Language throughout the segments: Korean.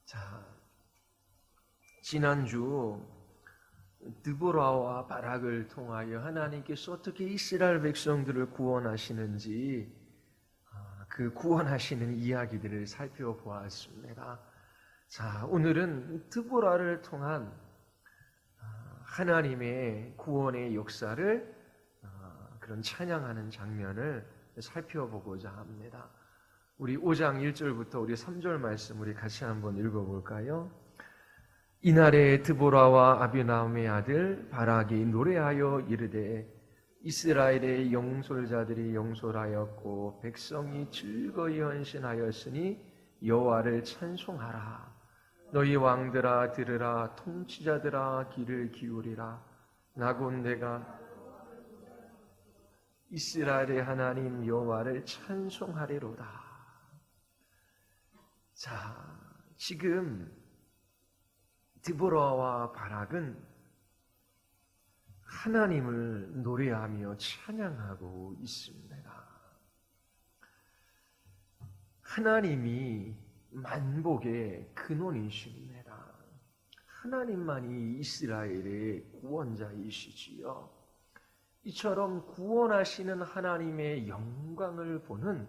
자, 지난주 드보라와 바락을 통하여 하나님께서 어떻게 이스라엘 백성들을 구원하시는지 그 구원하시는 이야기들을 살펴보았습니다. 자, 오늘은 드보라를 통한 하나님의 구원의 역사를 그런 찬양하는 장면을 살펴보고자 합니다. 우리 5장 1절부터 우리 3절 말씀 우리 같이 한번 읽어볼까요? 이날에 드보라와 아비나함의 아들 바락이 노래하여 이르되 이스라엘의 영솔자들이 영솔하였고 백성이 즐거이 헌신하였으니 여호와를 찬송하라. 너희 왕들아 들으라. 통치자들아 귀를 기울이라. 나곧 내가 이스라엘의 하나님 여호와를 찬송하리로다. 자, 지금 드보라와 바락은 하나님을 노래하며 찬양하고 있습니다. 하나님이 만복의 근원이십니다. 하나님만이 이스라엘의 구원자이시지요. 이처럼 구원하시는 하나님의 영광을 보는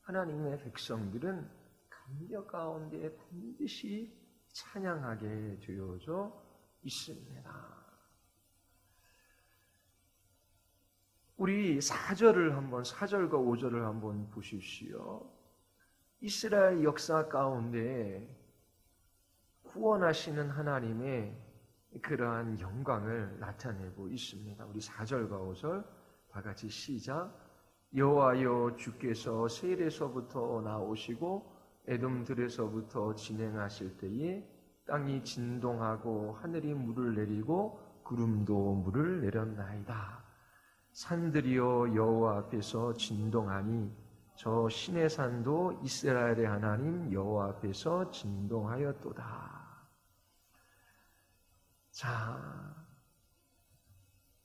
하나님의 백성들은 감격 가운데 반드시 찬양하게 되어져 있습니다. 우리 4절과 5절을 한번 보십시오. 이스라엘 역사 가운데 구원하시는 하나님의 그러한 영광을 나타내고 있습니다. 우리 4절과 5절 다 같이 시작. 여호와여 주께서 세일에서부터 나오시고 에돔들에서부터 진행하실 때에 땅이 진동하고 하늘이 물을 내리고 구름도 물을 내렸나이다. 산들이여 여호와 앞에서 진동하니 저 시내 산도 이스라엘의 하나님 여호와 앞에서 진동하였도다. 자,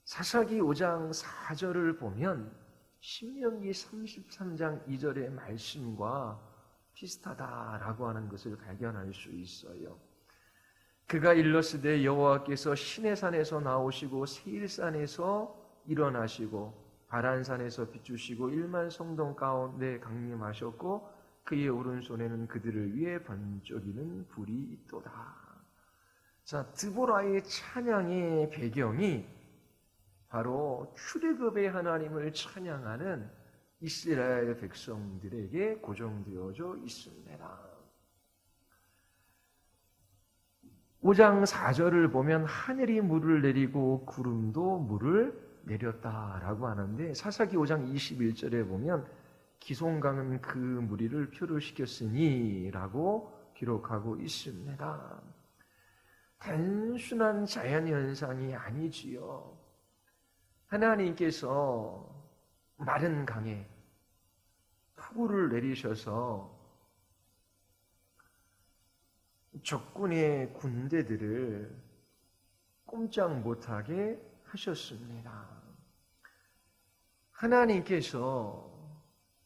사사기 5장 4절을 보면 신명기 33장 2절의 말씀과 비슷하다라고 하는 것을 발견할 수 있어요. 그가 일렀으되 여호와께서 시내산에서 나오시고 세일산에서 일어나시고 바란산에서 비추시고 1만 성동 가운데 강림하셨고 그의 오른손에는 그들을 위해 번쩍이는 불이 있도다. 자, 드보라의 찬양의 배경이 바로 출애굽의 하나님을 찬양하는 이스라엘 백성들에게 고정되어져 있습니다. 5장 4절을 보면 하늘이 물을 내리고 구름도 물을 내렸다라고 하는데 사사기 5장 21절에 보면 기송강은 그 무리를 표류시켰으니 라고 기록하고 있습니다. 단순한 자연현상이 아니지요. 하나님께서 마른 강에 폭우를 내리셔서 적군의 군대들을 꼼짝 못하게 하셨습니다. 하나님께서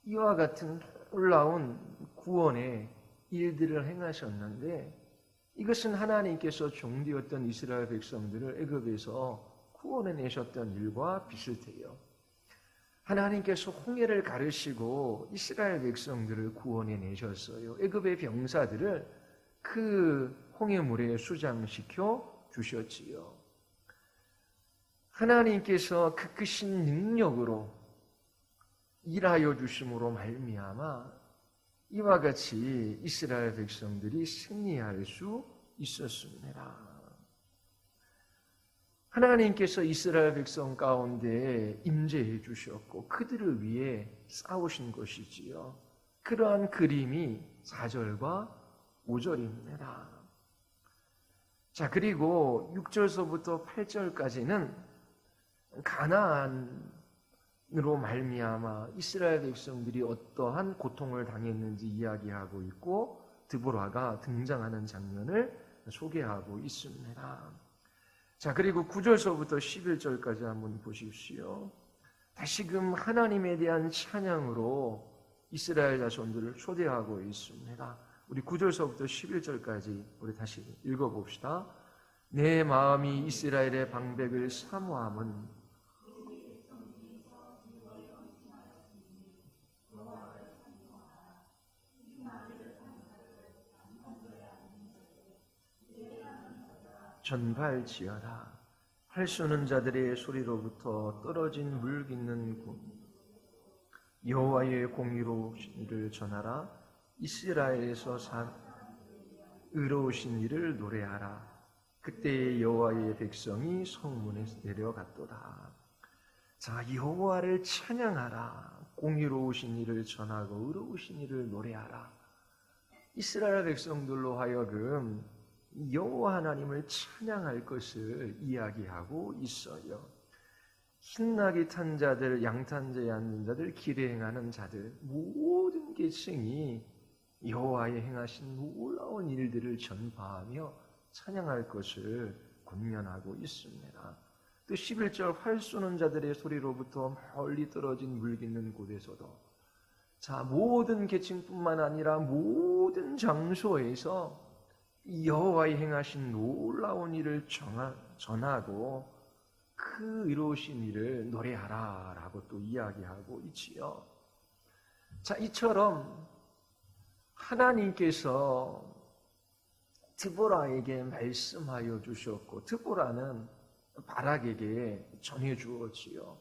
이와 같은 놀라운 구원의 일들을 행하셨는데 이것은 하나님께서 종되었던 이스라엘 백성들을 애굽에서 구원해내셨던 일과 비슷해요. 하나님께서 홍해를 가르시고 이스라엘 백성들을 구원해내셨어요. 애굽의 병사들을 그 홍해물에 수장시켜 주셨지요. 하나님께서 그 크신 능력으로 일하여 주심으로 말미암아 이와 같이 이스라엘 백성들이 승리할 수 있었습니다. 하나님께서 이스라엘 백성 가운데 임재해 주셨고 그들을 위해 싸우신 것이지요. 그러한 그림이 4절과 5절입니다. 자, 그리고 6절서부터 8절까지는 가나안으로 말미암아 이스라엘 백성들이 어떠한 고통을 당했는지 이야기하고 있고 드보라가 등장하는 장면을 소개하고 있습니다. 자, 그리고 9절서부터 11절까지 한번 보십시오. 다시금 하나님에 대한 찬양으로 이스라엘 자손들을 초대하고 있습니다. 우리 9절서부터 11절까지 우리 다시 읽어봅시다. 내 마음이 이스라엘의 방백을 사모함은 전발지어라. 활 쏘는 자들의 소리로부터 떨어진 물 깃는 군 여호와의 공의로우신 일을 전하라. 이스라엘에서 산 의로우신 일을 노래하라. 그때 여호와의 백성이 성문에 내려갔도다. 자, 여호와를 찬양하라. 공의로우신 일을 전하고 의로우신 일을 노래하라. 이스라엘 백성들로 하여금 여호와 하나님을 찬양할 것을 이야기하고 있어요. 흰나귀 탄 자들, 양탄자에 앉는 자들, 길에 행하는 자들, 모든 계층이 여호와의 행하신 놀라운 일들을 전파하며 찬양할 것을 권면하고 있습니다. 또 11절 활 쏘는 자들의 소리로부터 멀리 떨어진 물 깃는 곳에서도 자, 모든 계층뿐만 아니라 모든 장소에서 여호와의 행하신 놀라운 일을 전하고 그 이루신 일을 노래하라 라고 또 이야기하고 있지요. 자, 이처럼 하나님께서 드보라에게 말씀하여 주셨고 드보라는 바락에게 전해 주었지요.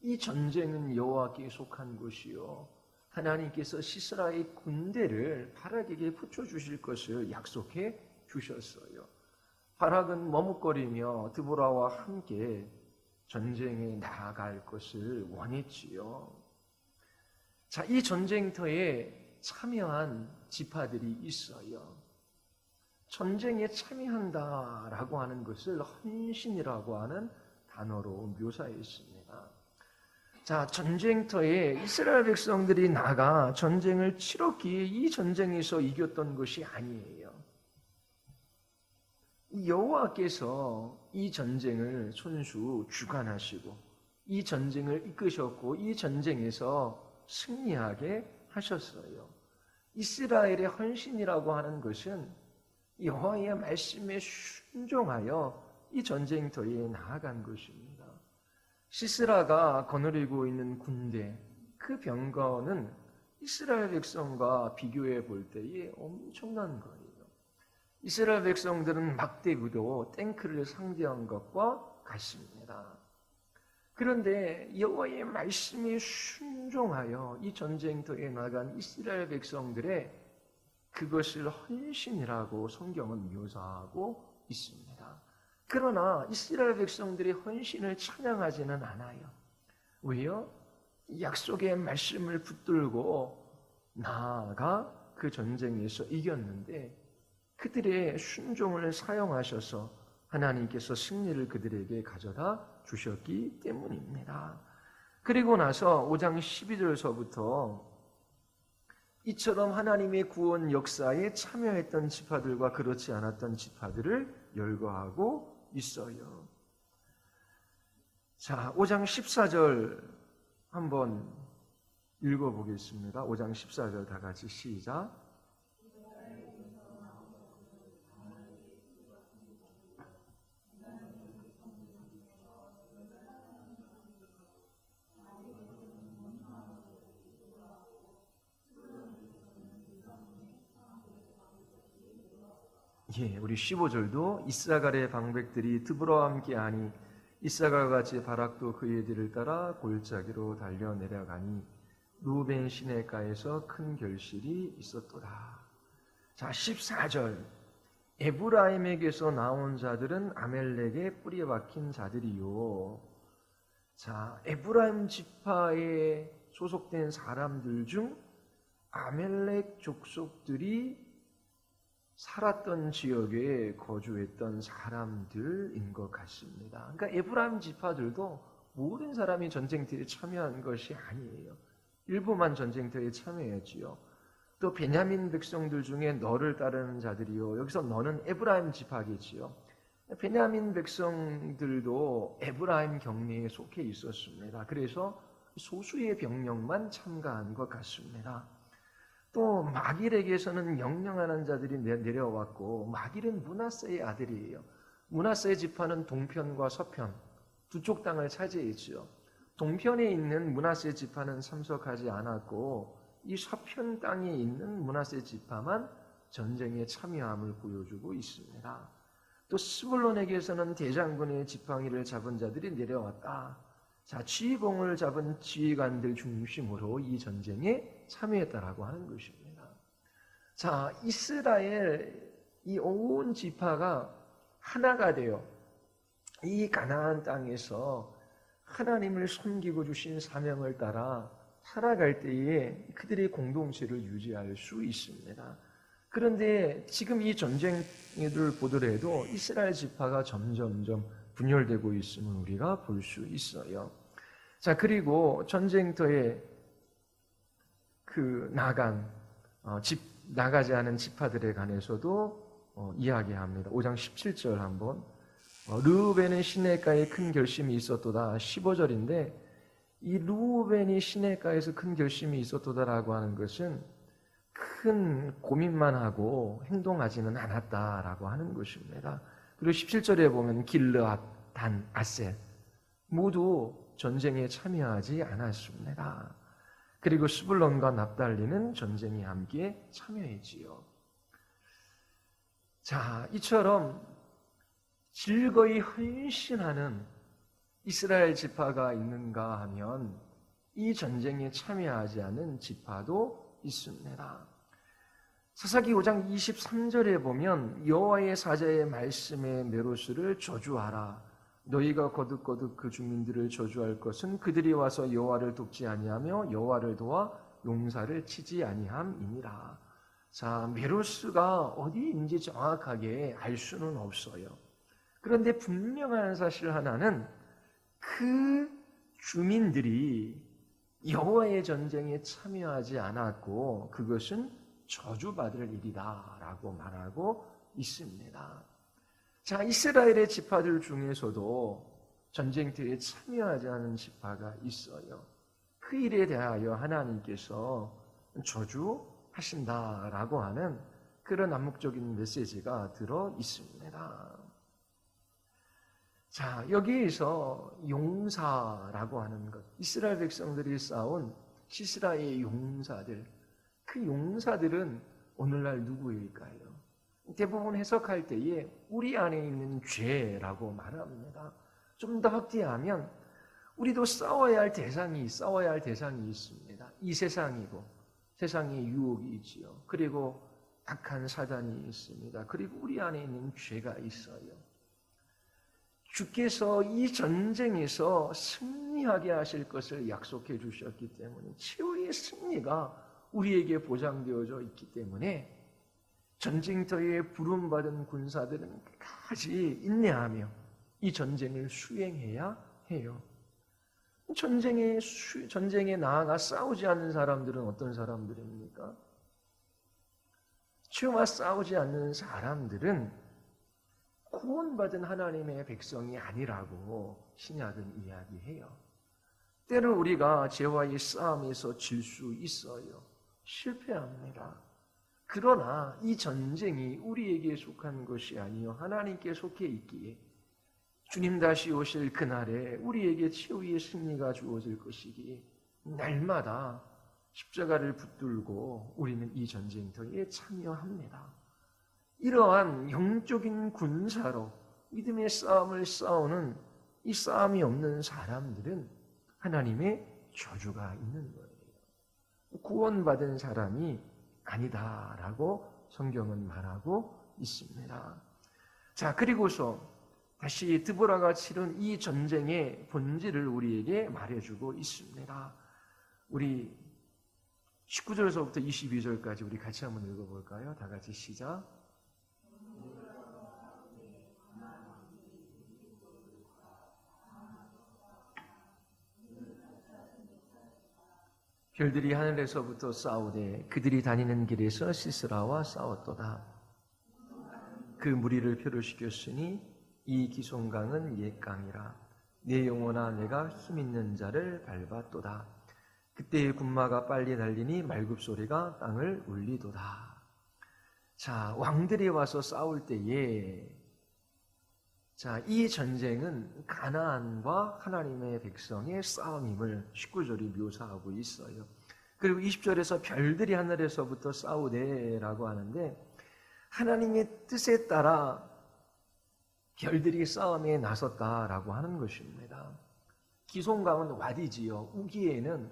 이 전쟁은 여호와께 속한 것이요 하나님께서 시스라의 군대를 바락에게 붙여주실 것을 약속해 주셨어요. 바락은 머뭇거리며 드보라와 함께 전쟁에 나아갈 것을 원했지요. 자, 이 전쟁터에 참여한 지파들이 있어요. 전쟁에 참여한다라고 하는 것을 헌신이라고 하는 단어로 묘사했습니다. 자, 전쟁터에 이스라엘 백성들이 나가 전쟁을 치렀기에 이 전쟁에서 이겼던 것이 아니에요. 여호와께서 이 전쟁을 손수 주관하시고 이 전쟁을 이끄셨고 이 전쟁에서 승리하게 하셨어요. 이스라엘의 헌신이라고 하는 것은 여호와의 말씀에 순종하여 이 전쟁터에 나아간 것입니다. 시스라가 거느리고 있는 군대, 그 병거는 이스라엘 백성과 비교해 볼 때에 엄청난 거예요. 이스라엘 백성들은 막대구도 탱크를 상대한 것과 같습니다. 그런데 여호와의 말씀에 순종하여 이 전쟁터에 나간 이스라엘 백성들의 그것을 헌신이라고 성경은 묘사하고 있습니다. 그러나 이스라엘 백성들이 헌신을 찬양하지는 않아요. 왜요? 약속의 말씀을 붙들고 나아가 그 전쟁에서 이겼는데 그들의 순종을 사용하셔서 하나님께서 승리를 그들에게 가져다 주셨기 때문입니다. 그리고 나서 5장 12절서부터 이처럼 하나님의 구원 역사에 참여했던 지파들과 그렇지 않았던 지파들을 열거하고 있어요. 자, 5장 14절 한번 읽어보겠습니다. 5장 14절 다 같이 시작. 예, 우리 15절도 이사갈의 방백들이 드보라와 함께하니 이사갈과 같이 바락도 그의 뒤를 따라 골짜기로 달려 내려가니 루벤 시내가에서 큰 결실이 있었도다. 자, 14절 에브라임에게서 나온 자들은 아멜렉에 뿌리 박힌 자들이요. 자, 에브라임 지파에 소속된 사람들 중 아멜렉 족속들이 살았던 지역에 거주했던 사람들인 것 같습니다. 그러니까 에브라임 지파들도 모든 사람이 전쟁터에 참여한 것이 아니에요. 일부만 전쟁터에 참여했지요. 또 베냐민 백성들 중에 너를 따르는 자들이요. 여기서 너는 에브라임 지파겠지요. 베냐민 백성들도 에브라임 경내에 속해 있었습니다. 그래서 소수의 병력만 참가한 것 같습니다. 또 마길에게서는 영영하는 자들이 내려왔고, 마길은 므낫세의 아들이에요. 므낫세의 지파는 동편과 서편 두 쪽 땅을 차지했죠. 동편에 있는 므낫세 지파는 참석하지 않았고, 이 서편 땅에 있는 므낫세 지파만 전쟁에 참여함을 보여주고 있습니다. 또 스불론에게서는 대장군의 지팡이를 잡은 자들이 내려왔다. 자, 지휘봉을 잡은 지휘관들 중심으로 이 전쟁에 참여했다라고 하는 것입니다. 자, 이스라엘 이 온 지파가 하나가 되어 이 가나안 땅에서 하나님을 섬기고 주신 사명을 따라 살아갈 때에 그들의 공동체를 유지할 수 있습니다. 그런데 지금 이 전쟁을 보더라도 이스라엘 지파가 점점점 분열되고 있음을 우리가 볼 수 있어요. 자, 그리고 전쟁터에 나가지 않은 지파들에 관해서도 이야기합니다. 5장 17절 한번. 르우벤은 시내가에 큰 결심이 있었도다. 15절인데 이 르우벤이 시내가에서 큰 결심이 있었도다라고 하는 것은 큰 고민만 하고 행동하지는 않았다라고 하는 것입니다. 그리고 17절에 보면 길르앗, 단, 아셀 모두 전쟁에 참여하지 않았습니다. 그리고 스불론과 납달리는 전쟁에 함께 참여했지요. 자, 이처럼 즐거이 헌신하는 이스라엘 지파가 있는가 하면 이 전쟁에 참여하지 않은 지파도 있습니다. 사사기 5장 23절에 보면 여호와의 사자의 말씀에 메로스를 저주하라. 너희가 거듭거듭 그 주민들을 저주할 것은 그들이 와서 여호와를 돕지 아니하며 여호와를 도와 용사를 치지 아니함이니라. 자, 메로스가 어디인지 정확하게 알 수는 없어요. 그런데 분명한 사실 하나는 그 주민들이 여호와의 전쟁에 참여하지 않았고 그것은 저주받을 일이다 라고 말하고 있습니다. 자, 이스라엘의 지파들 중에서도 전쟁터에 참여하지 않은 지파가 있어요. 그 일에 대하여 하나님께서 저주하신다라고 하는 그런 암묵적인 메시지가 들어 있습니다. 자, 여기에서 용사라고 하는 것, 이스라엘 백성들이 쌓은 시스라의 용사들, 그 용사들은 오늘날 누구일까요? 대부분 해석할 때에 우리 안에 있는 죄라고 말합니다. 좀 더 확대하면 우리도 싸워야 할 대상이 있습니다. 이 세상이고 세상의 유혹이 있지요. 그리고 악한 사단이 있습니다. 그리고 우리 안에 있는 죄가 있어요. 주께서 이 전쟁에서 승리하게 하실 것을 약속해 주셨기 때문에 최후의 승리가 우리에게 보장되어져 있기 때문에 전쟁터에 부름받은 군사들은 끝까지 인내하며 이 전쟁을 수행해야 해요. 전쟁에 나아가 싸우지 않는 사람들은 어떤 사람들입니까? 주와 싸우지 않는 사람들은 구원받은 하나님의 백성이 아니라고 신약은 이야기해요. 때로 우리가 죄와의 싸움에서 질 수 있어요. 실패합니다. 그러나 이 전쟁이 우리에게 속한 것이 아니요 하나님께 속해 있기에 주님 다시 오실 그날에 우리에게 최후의 승리가 주어질 것이기에 날마다 십자가를 붙들고 우리는 이 전쟁터에 참여합니다. 이러한 영적인 군사로 믿음의 싸움을 싸우는 이 싸움이 없는 사람들은 하나님의 저주가 있는 거예요. 구원받은 사람이 아니다라고 성경은 말하고 있습니다. 자, 그리고서 다시 드보라가 치른 이 전쟁의 본질을 우리에게 말해주고 있습니다. 우리 19절에서부터 22절까지 우리 같이 한번 읽어볼까요? 다 같이 시작. 별들이 하늘에서부터 싸우되 그들이 다니는 길에서 시스라와 싸웠도다. 그 무리를 표류시켰으니 이 기송강은 옛 강이라 내 영혼아 내가 힘있는 자를 밟았도다. 그때의 군마가 빨리 달리니 말굽소리가 땅을 울리도다. 자, 왕들이 와서 싸울 때에 자, 이 전쟁은 가나안과 하나님의 백성의 싸움임을 19절이 묘사하고 있어요. 그리고 20절에서 별들이 하늘에서부터 싸우네라고 하는데 하나님의 뜻에 따라 별들이 싸움에 나섰다라고 하는 것입니다. 기송강은 와디지요. 우기에는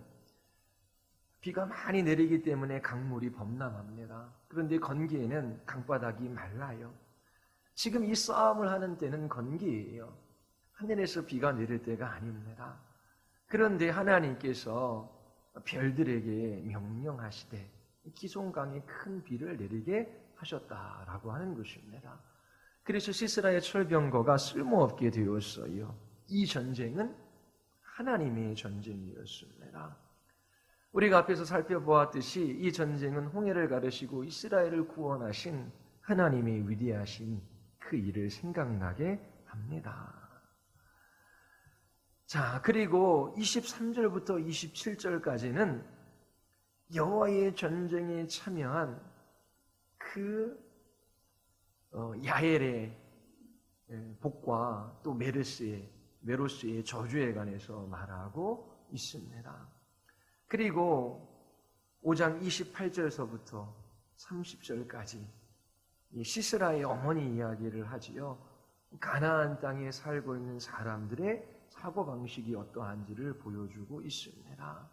비가 많이 내리기 때문에 강물이 범람합니다. 그런데 건기에는 강바닥이 말라요. 지금 이 싸움을 하는 때는 건기예요. 하늘에서 비가 내릴 때가 아닙니다. 그런데 하나님께서 별들에게 명령하시되 기송강에 큰 비를 내리게 하셨다라고 하는 것입니다. 그래서 시스라의 철병거가 쓸모없게 되었어요. 이 전쟁은 하나님의 전쟁이었습니다. 우리가 앞에서 살펴보았듯이 이 전쟁은 홍해를 가르시고 이스라엘을 구원하신 하나님의 위대하신 그 일을 생각나게 합니다. 자, 그리고 23절부터 27절까지는 여호와의 전쟁에 참여한 그 야엘의 복과 또 메로스의 저주에 관해서 말하고 있습니다. 그리고 5장 28절서부터 30절까지 시스라의 어머니 이야기를 하지요. 가나안 땅에 살고 있는 사람들의 사고방식이 어떠한지를 보여주고 있습니다.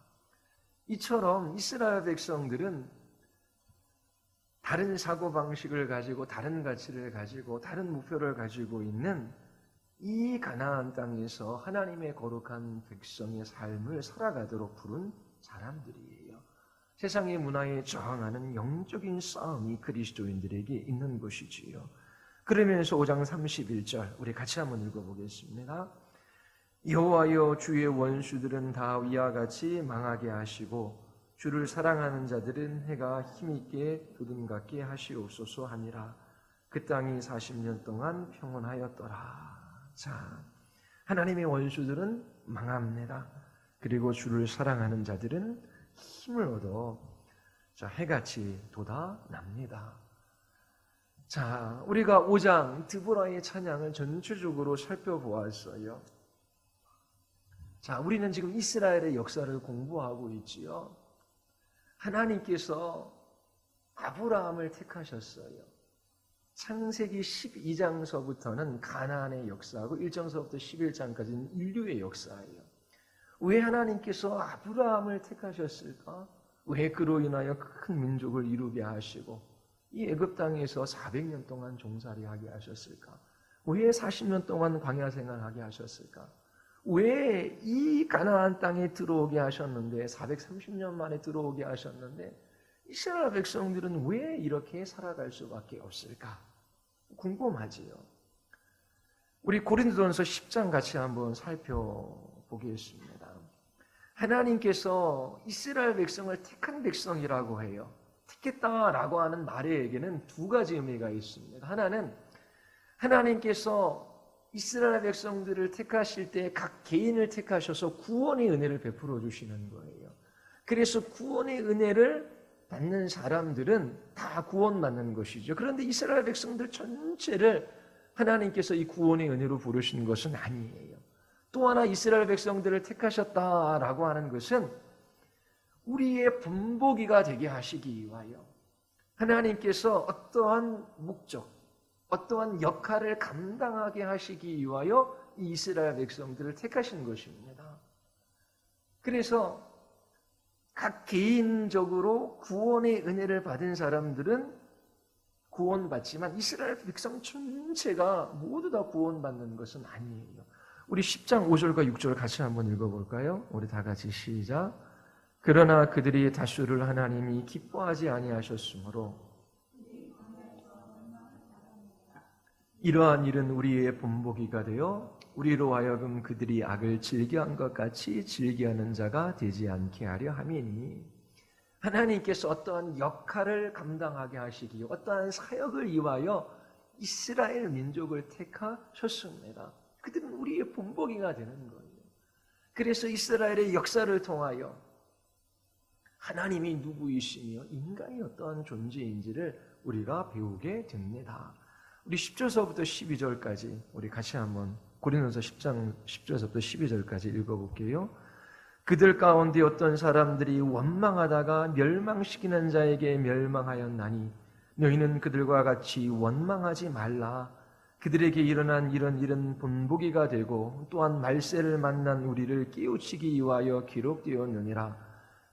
이처럼 이스라엘 백성들은 다른 사고방식을 가지고 다른 가치를 가지고 다른 목표를 가지고 있는 이 가나안 땅에서 하나님의 거룩한 백성의 삶을 살아가도록 부른 사람들이에요. 세상의 문화에 저항하는 영적인 싸움이 그리스도인들에게 있는 것이지요. 그러면서 5장 31절 우리 같이 한번 읽어보겠습니다. 여호와여 주의 원수들은 다 위와 같이 망하게 하시고 주를 사랑하는 자들은 해가 힘있게 부름같게 하시옵소서 하니라. 그 땅이 40년 동안 평온하였더라. 자, 하나님의 원수들은 망합니다. 그리고 주를 사랑하는 자들은 힘을 얻어 해같이 돋아납니다. 자, 우리가 5장 드보라의 찬양을 전체적으로 살펴보았어요. 자, 우리는 지금 이스라엘의 역사를 공부하고 있지요. 하나님께서 아브라함을 택하셨어요. 창세기 12장서부터는 가나안의 역사하고 1장서부터 11장까지는 인류의 역사예요. 왜 하나님께서 아브라함을 택하셨을까? 왜 그로 인하여 큰 민족을 이루게 하시고 이 애굽 땅에서 400년 동안 종살이하게 하셨을까? 왜 40년 동안 광야 생활하게 하셨을까? 왜 이 가나안 땅에 들어오게 하셨는데 430년 만에 들어오게 하셨는데 이스라엘 백성들은 왜 이렇게 살아갈 수밖에 없을까? 궁금하지요. 우리 고린도전서 10장 같이 한번 살펴보겠습니다. 하나님께서 이스라엘 백성을 택한 백성이라고 해요. 택했다라고 하는 말에게는 두 가지 의미가 있습니다. 하나는 하나님께서 이스라엘 백성들을 택하실 때 각 개인을 택하셔서 구원의 은혜를 베풀어 주시는 거예요. 그래서 구원의 은혜를 받는 사람들은 다 구원받는 것이죠. 그런데 이스라엘 백성들 전체를 하나님께서 이 구원의 은혜로 부르신 것은 아니에요. 또 하나 이스라엘 백성들을 택하셨다라고 하는 것은 우리의 본보기가 되게 하시기 위하여 하나님께서 어떠한 목적, 어떠한 역할을 감당하게 하시기 위하여 이 이스라엘 백성들을 택하신 것입니다. 그래서 각 개인적으로 구원의 은혜를 받은 사람들은 구원받지만 이스라엘 백성 전체가 모두 다 구원받는 것은 아니에요. 우리 10장 5절과 6절 같이 한번 읽어볼까요? 우리 다 같이 시작. 그러나 그들이 다수를 하나님이 기뻐하지 아니하셨으므로 이러한 일은 우리의 본보기가 되어 우리로 하여금 그들이 악을 즐겨한 것 같이 즐겨하는 자가 되지 않게 하려 함이니 하나님께서 어떠한 역할을 감당하게 하시기 어떠한 사역을 위하여 이스라엘 민족을 택하셨습니다. 그들은 우리의 본보기가 되는 거예요. 그래서 이스라엘의 역사를 통하여 하나님이 누구이시며 인간이 어떠한 존재인지를 우리가 배우게 됩니다. 우리 10절서부터 12절까지 우리 같이 한번 고린도서 10장 10절서부터 12절까지 읽어볼게요. 그들 가운데 어떤 사람들이 원망하다가 멸망시키는 자에게 멸망하였나니 너희는 그들과 같이 원망하지 말라. 그들에게 일어난 이런 일은 본보기가 되고 또한 말세를 만난 우리를 깨우치기 위하여 기록되었느니라.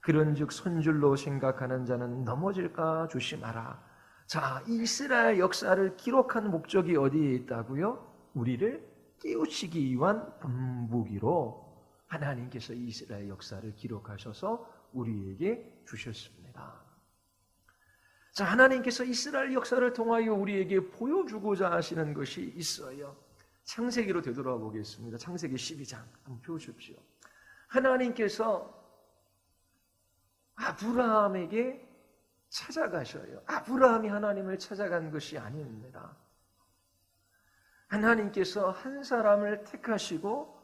그런즉 선줄로 생각하는 자는 넘어질까 조심하라. 자, 이스라엘 역사를 기록한 목적이 어디에 있다고요? 우리를 깨우치기 위한 본보기로 하나님께서 이스라엘 역사를 기록하셔서 우리에게 주셨습니다. 자, 하나님께서 이스라엘 역사를 통하여 우리에게 보여주고자 하시는 것이 있어요. 창세기로 되돌아보겠습니다. 창세기 12장 한번 펴주십시오. 하나님께서 아브라함에게 찾아가셔요. 아브라함이 하나님을 찾아간 것이 아닙니다. 하나님께서 한 사람을 택하시고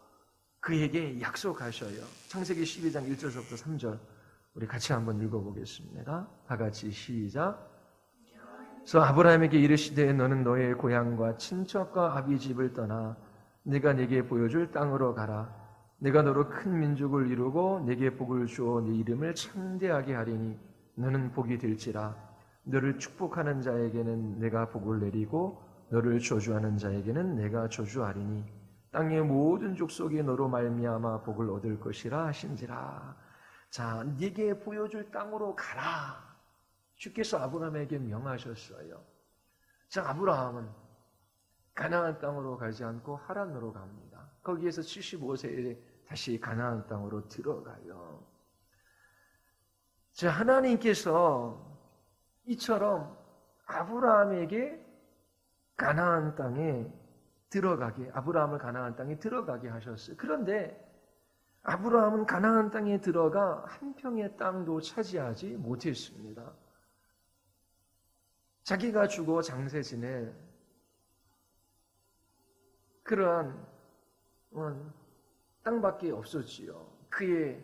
그에게 약속하셔요. 창세기 12장 1절부터 3절 우리 같이 한번 읽어보겠습니다. 다 같이 시작. 그래서 아브라함에게 이르시되 너는 너의 고향과 친척과 아비 집을 떠나 내가 네게 보여줄 땅으로 가라. 내가 너로 큰 민족을 이루고 네게 복을 주어 네 이름을 창대하게 하리니 너는 복이 될지라. 너를 축복하는 자에게는 내가 복을 내리고 너를 저주하는 자에게는 내가 저주하리니 땅의 모든 족속이 너로 말미암아 복을 얻을 것이라 하신지라. 자, 네게 보여줄 땅으로 가라. 주께서 아브라함에게 명하셨어요. 자, 아브라함은 가나안 땅으로 가지 않고 하란으로 갑니다. 거기에서 75세에 다시 가나안 땅으로 들어가요. 자, 하나님께서 이처럼 아브라함에게 가나안 땅에 아브라함을 가나안 땅에 들어가게 하셨어요. 그런데 아브라함은 가나안 땅에 들어가 한 평의 땅도 차지하지 못했습니다. 자기가 죽어 장세 지낼 그러한 땅밖에 없었지요. 그의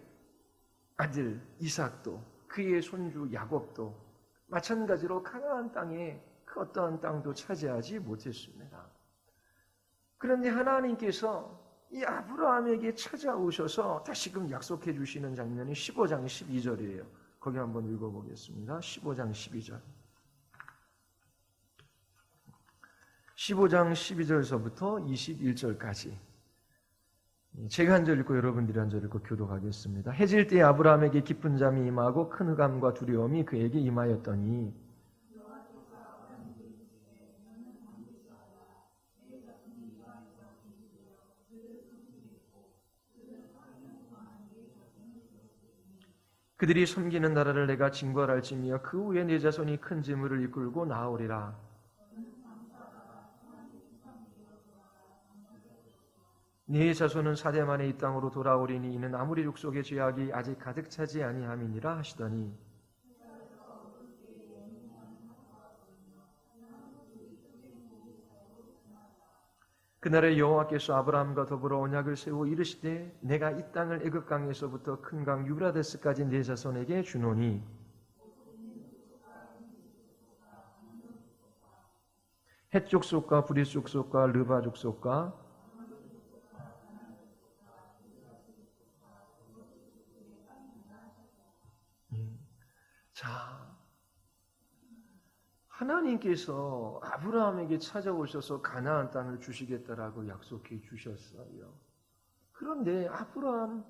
아들 이삭도 그의 손주 야곱도 마찬가지로 가나안 땅에 그 어떠한 땅도 차지하지 못했습니다. 그런데 하나님께서 이 아브라함에게 찾아오셔서 다시금 약속해 주시는 장면이 15장 12절이에요. 거기 한번 읽어보겠습니다. 15장 12절. 15장 12절서부터 21절까지 제가 한 절 읽고 여러분들이 한 절 읽고 교독하겠습니다. 해질 때 아브라함에게 깊은 잠이 임하고 큰 흑암과 두려움이 그에게 임하였더니 그들이 섬기는 나라를 내가 징벌할지며 그 후에 내 자손이 큰 재물을 이끌고 나오리라. 네 자손은 사대 만에 이 땅으로 돌아오리니 이는 아무리 족속의 죄악이 아직 가득 차지 아니함이니라 하시더니 그날에 여호와께서 아브라함과 더불어 언약을 세워 이르시되 내가 이 땅을 애굽 강에서부터 큰 강 유브라데스까지 네 자손에게 주노니 헷 족속과 브릿 족속과 르바 족속과 자, 하나님께서 아브라함에게 찾아오셔서 가나안 땅을 주시겠다라고 약속해 주셨어요. 그런데 아브라함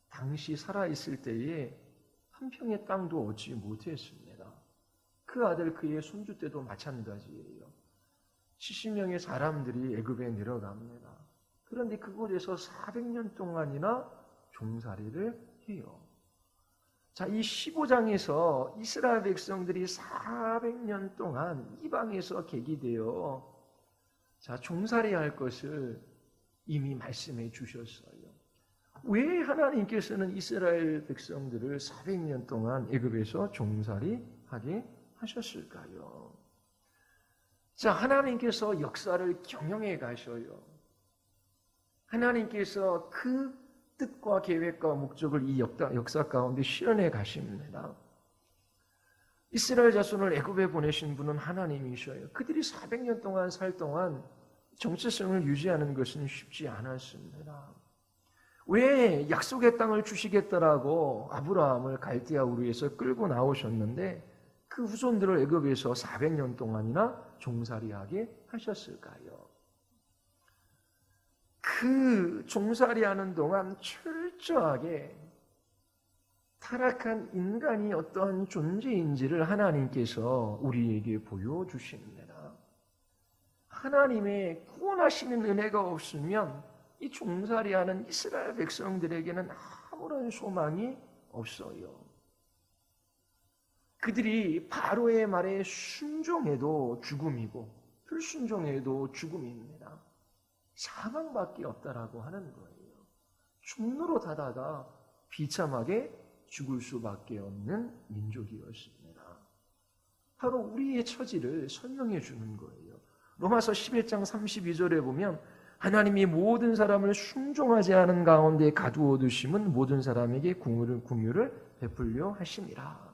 당시 살아있을 때에 한 평의 땅도 얻지 못했습니다. 그 아들 그의 손주 때도 마찬가지예요. 70명의 사람들이 애굽에 내려갑니다. 그런데 그곳에서 400년 동안이나 종살이를 해요. 자, 이 15장에서 이스라엘 백성들이 400년 동안 이방에서 계기되어 자, 종살이할 것을 이미 말씀해 주셨어요. 왜 하나님께서는 이스라엘 백성들을 400년 동안 애굽에서 종살이하게 하셨을까요? 자, 하나님께서 역사를 경영해 가셔요. 하나님께서 그 뜻과 계획과 목적을 이 역사 가운데 실현해 가십니다. 이스라엘 자손을 애굽에 보내신 분은 하나님이셔요. 그들이 400년 동안 살 동안 정체성을 유지하는 것은 쉽지 않았습니다. 왜 약속의 땅을 주시겠다라고 아브라함을 갈대아 우르에서 끌고 나오셨는데 그 후손들을 애굽에서 400년 동안이나 종살이하게 하셨을까요? 그 종살이하는 동안 철저하게 타락한 인간이 어떠한 존재인지를 하나님께서 우리에게 보여주십니다. 하나님의 구원하시는 은혜가 없으면 이 종살이하는 이스라엘 백성들에게는 아무런 소망이 없어요. 그들이 바로의 말에 순종해도 죽음이고 불순종해도 죽음입니다. 사망밖에 없다라고 하는 거예요. 종로로 닫아가 비참하게 죽을 수밖에 없는 민족이었습니다. 바로 우리의 처지를 설명해 주는 거예요. 로마서 11장 32절에 보면 하나님이 모든 사람을 순종하지 않은 가운데 가두어 두심은 모든 사람에게 긍휼을 베풀려 하심이라.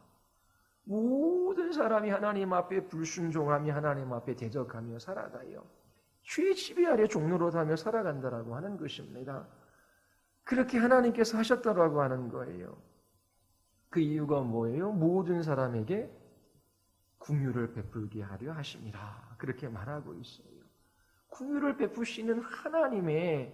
모든 사람이 하나님 앞에 불순종하며 하나님 앞에 대적하며 살아가요. 죄의 지배 아래 종로로 하며 살아간다라고 하는 것입니다. 그렇게 하나님께서 하셨다라고 하는 거예요. 그 이유가 뭐예요? 모든 사람에게 긍휼을 베풀게 하려 하심이라. 그렇게 말하고 있어요. 긍휼을 베푸시는 하나님의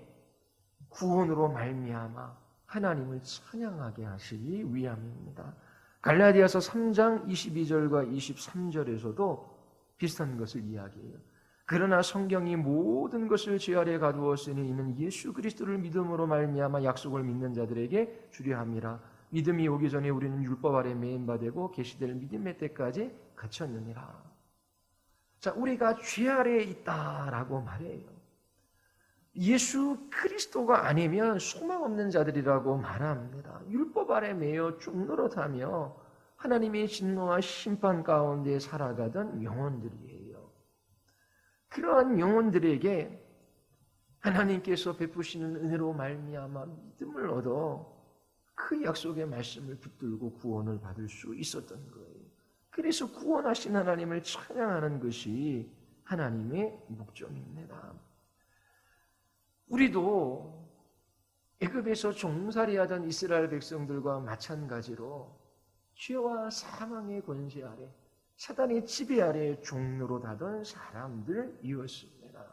구원으로 말미암아 하나님을 찬양하게 하시기 위함입니다. 갈라디아서 3장 22절과 23절에서도 비슷한 것을 이야기해요. 그러나 성경이 모든 것을 죄 아래 가두었으니 이는 예수 그리스도를 믿음으로 말미암아 약속을 믿는 자들에게 주려 함이라. 믿음이 오기 전에 우리는 율법 아래 매인 바 되고 계시될 믿음의 때까지 갇혔느니라. 자, 우리가 죄 아래에 있다라고 말해요. 예수 그리스도가 아니면 소망 없는 자들이라고 말합니다. 율법 아래 매여 쭉 노릇하며 하나님의 진노와 심판 가운데 살아가던 영혼들이에요. 그러한 영혼들에게 하나님께서 베푸시는 은혜로 말미암아 믿음을 얻어 그 약속의 말씀을 붙들고 구원을 받을 수 있었던 거예요. 그래서 구원하신 하나님을 찬양하는 것이 하나님의 목적입니다. 우리도 애굽에서 종살이하던 이스라엘 백성들과 마찬가지로 죄와 사망의 권세 아래 사단의 지배 아래 종로로 하던 사람들이었습니다.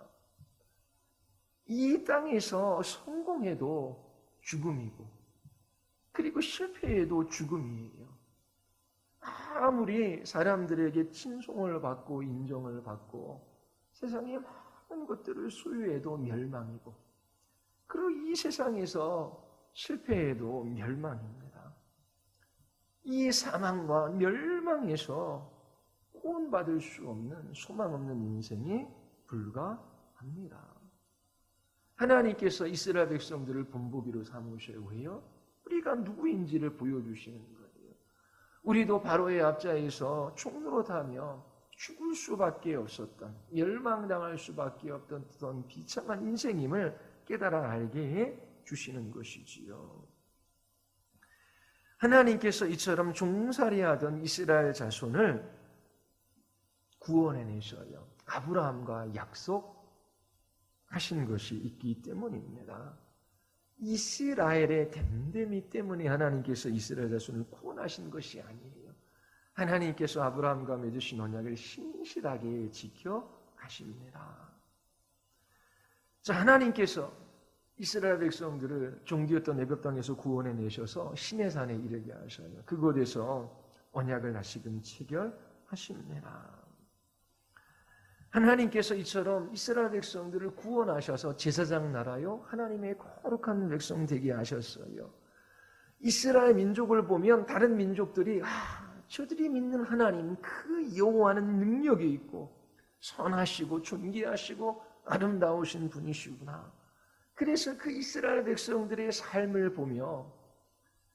이 땅에서 성공해도 죽음이고 그리고 실패해도 죽음이에요. 아무리 사람들에게 칭송을 받고 인정을 받고 세상의 많은 것들을 소유해도 멸망이고 그리고 이 세상에서 실패해도 멸망입니다. 이 사망과 멸망에서 구원받을 수 없는 소망 없는 인생이 불가합니다. 하나님께서 이스라엘 백성들을 본보기로 삼으셔야 해요. 우리가 누구인지를 보여주시는 거예요. 우리도 바로의 앞자에서 총노릇하며 죽을 수밖에 없었던, 멸망당할 수밖에 없던 비참한 인생임을 깨달아 알게 해 주시는 것이지요. 하나님께서 이처럼 종살이하던 이스라엘 자손을 구원해내셔요. 아브라함과 약속하신 것이 있기 때문입니다. 이스라엘의 됨됨이 때문에 하나님께서 이스라엘 자손을 구원하신 것이 아니에요. 하나님께서 아브라함과 맺으신 언약을 신실하게 지켜가십니다. 자, 하나님께서 이스라엘 백성들을 종되었던 애굽 땅에서 구원해내셔서 시내산에 이르게 하셔요. 그곳에서 언약을 다시금 체결하십니다. 하나님께서 이처럼 이스라엘 백성들을 구원하셔서 제사장 나라요 하나님의 거룩한 백성 되게 하셨어요. 이스라엘 민족을 보면 다른 민족들이 저들이 믿는 하나님 그 여호와는 능력이 있고 선하시고 존귀하시고 아름다우신 분이시구나. 그래서 그 이스라엘 백성들의 삶을 보며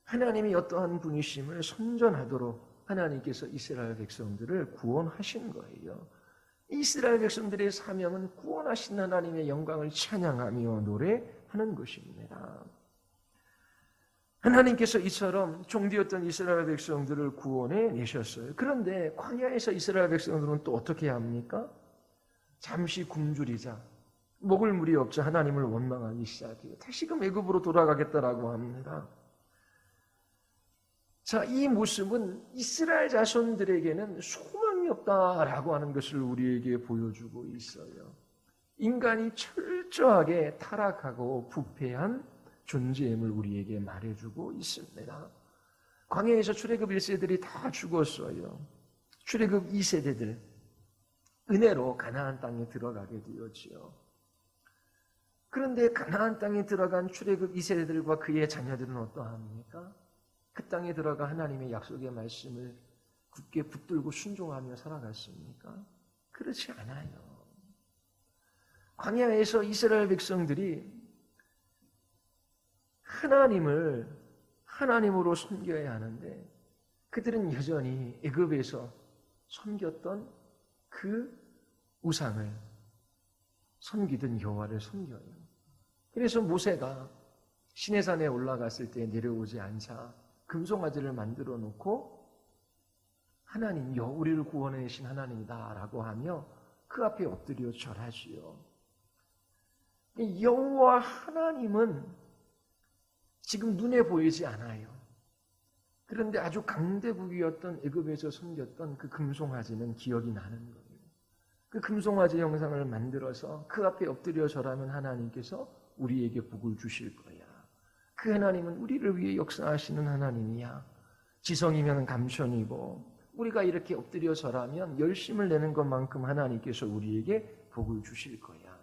하나님이 어떠한 분이심을 선전하도록 하나님께서 이스라엘 백성들을 구원하신 거예요. 이스라엘 백성들의 사명은 구원하신 하나님의 영광을 찬양하며 노래하는 것입니다. 하나님께서 이처럼 종되었던 이스라엘 백성들을 구원해 내셨어요. 그런데 광야에서 이스라엘 백성들은 또 어떻게 합니까? 잠시 굶주리자, 먹을 물이 없자 하나님을 원망하기 시작해요. 다시금 애굽으로 돌아가겠다라고 합니다. 자, 이 모습은 이스라엘 자손들에게는 소망이 없다라고 하는 것을 우리에게 보여주고 있어요. 인간이 철저하게 타락하고 부패한 존재임을 우리에게 말해주고 있습니다. 광야에서 출애굽 1세들이 다 죽었어요. 출애굽 2세대들 은혜로 가나안 땅에 들어가게 되었지요. 그런데 가나안 땅에 들어간 출애굽 2세대들과 그의 자녀들은 어떠합니까? 그 땅에 들어가 하나님의 약속의 말씀을 굳게 붙들고 순종하며 살아갔습니까? 그렇지 않아요. 광야에서 이스라엘 백성들이 하나님을 하나님으로 섬겨야 하는데 그들은 여전히 애굽에서 섬겼던 그 우상을 섬기던 여호와를 섬겨요. 그래서 모세가 시내산에 올라갔을 때 내려오지 않자 금송아지를 만들어 놓고 하나님, 우리를 구원해 내신 하나님이다라고 하며 그 앞에 엎드려 절하지요. 여호와 하나님은 지금 눈에 보이지 않아요. 그런데 아주 강대국이었던 애굽에서 섬겼던 그 금송아지는 기억이 나는 거예요. 그 금송아지 형상을 만들어서 그 앞에 엎드려 절하면 하나님께서 우리에게 복을 주실 거야. 그 하나님은 우리를 위해 역사하시는 하나님이야. 지성이면 감천이고 우리가 이렇게 엎드려 절하면 열심을 내는 것만큼 하나님께서 우리에게 복을 주실 거야.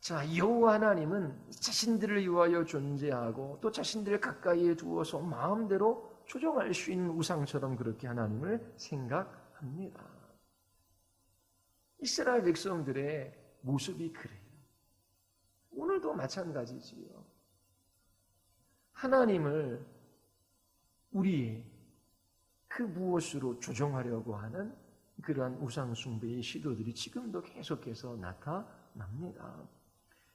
자, 여호와 하나님은 자신들을 위하여 존재하고 또 자신들을 가까이에 두어서 마음대로 조종할 수 있는 우상처럼 그렇게 하나님을 생각합니다. 이스라엘 백성들의 모습이 그래요. 오늘도 마찬가지지요. 하나님을 우리의 그 무엇으로 조정하려고 하는 그러한 우상 숭배의 시도들이 지금도 계속해서 나타납니다.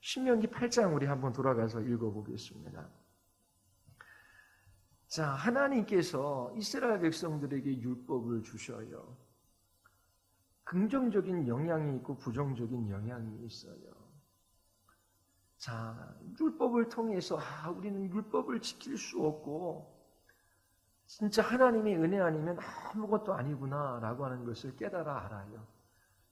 신명기 8장 우리 한번 돌아가서 읽어보겠습니다. 자, 하나님께서 이스라엘 백성들에게 율법을 주셔요. 긍정적인 영향이 있고 부정적인 영향이 있어요. 자, 율법을 통해서 우리는 율법을 지킬 수 없고 진짜 하나님의 은혜 아니면 아무것도 아니구나라고 하는 것을 깨달아 알아요.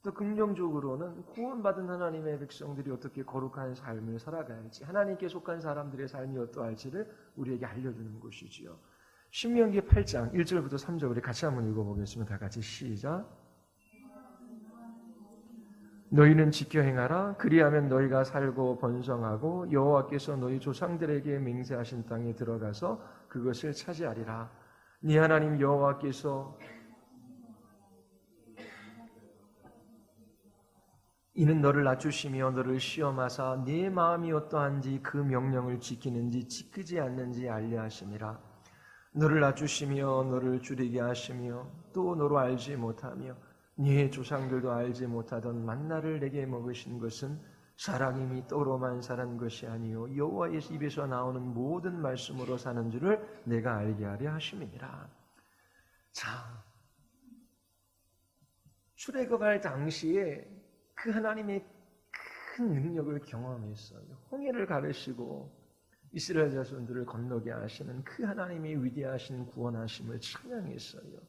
또 긍정적으로는 구원받은 하나님의 백성들이 어떻게 거룩한 삶을 살아가야지, 하나님께 속한 사람들의 삶이 어떠할지를 우리에게 알려주는 것이지요. 신명기 8장 1절부터 3절 우리 같이 한번 읽어보겠습니다. 다 같이 시작. 너희는 지켜 행하라. 그리하면 너희가 살고 번성하고 여호와께서 너희 조상들에게 맹세하신 땅에 들어가서 그것을 차지하리라. 네 하나님 여호와께서 이는 너를 낮추시며 너를 시험하사 네 마음이 어떠한지 그 명령을 지키는지 지키지 않는지 알려 하심이라. 너를 낮추시며 너를 줄이게 하시며 또 너로 알지 못하며 네 조상들도 알지 못하던 만나를 내게 먹으신 것은 사랑임이 떡으로만 사는 것이 아니요 여호와의 입에서 나오는 모든 말씀으로 사는 줄을 내가 알게 하려 하심이니라. 자, 출애굽할 당시에 그 하나님의 큰 능력을 경험했어요. 홍해를 가르시고 이스라엘 자손들을 건너게 하시는 그 하나님의 위대하신 구원하심을 찬양했어요.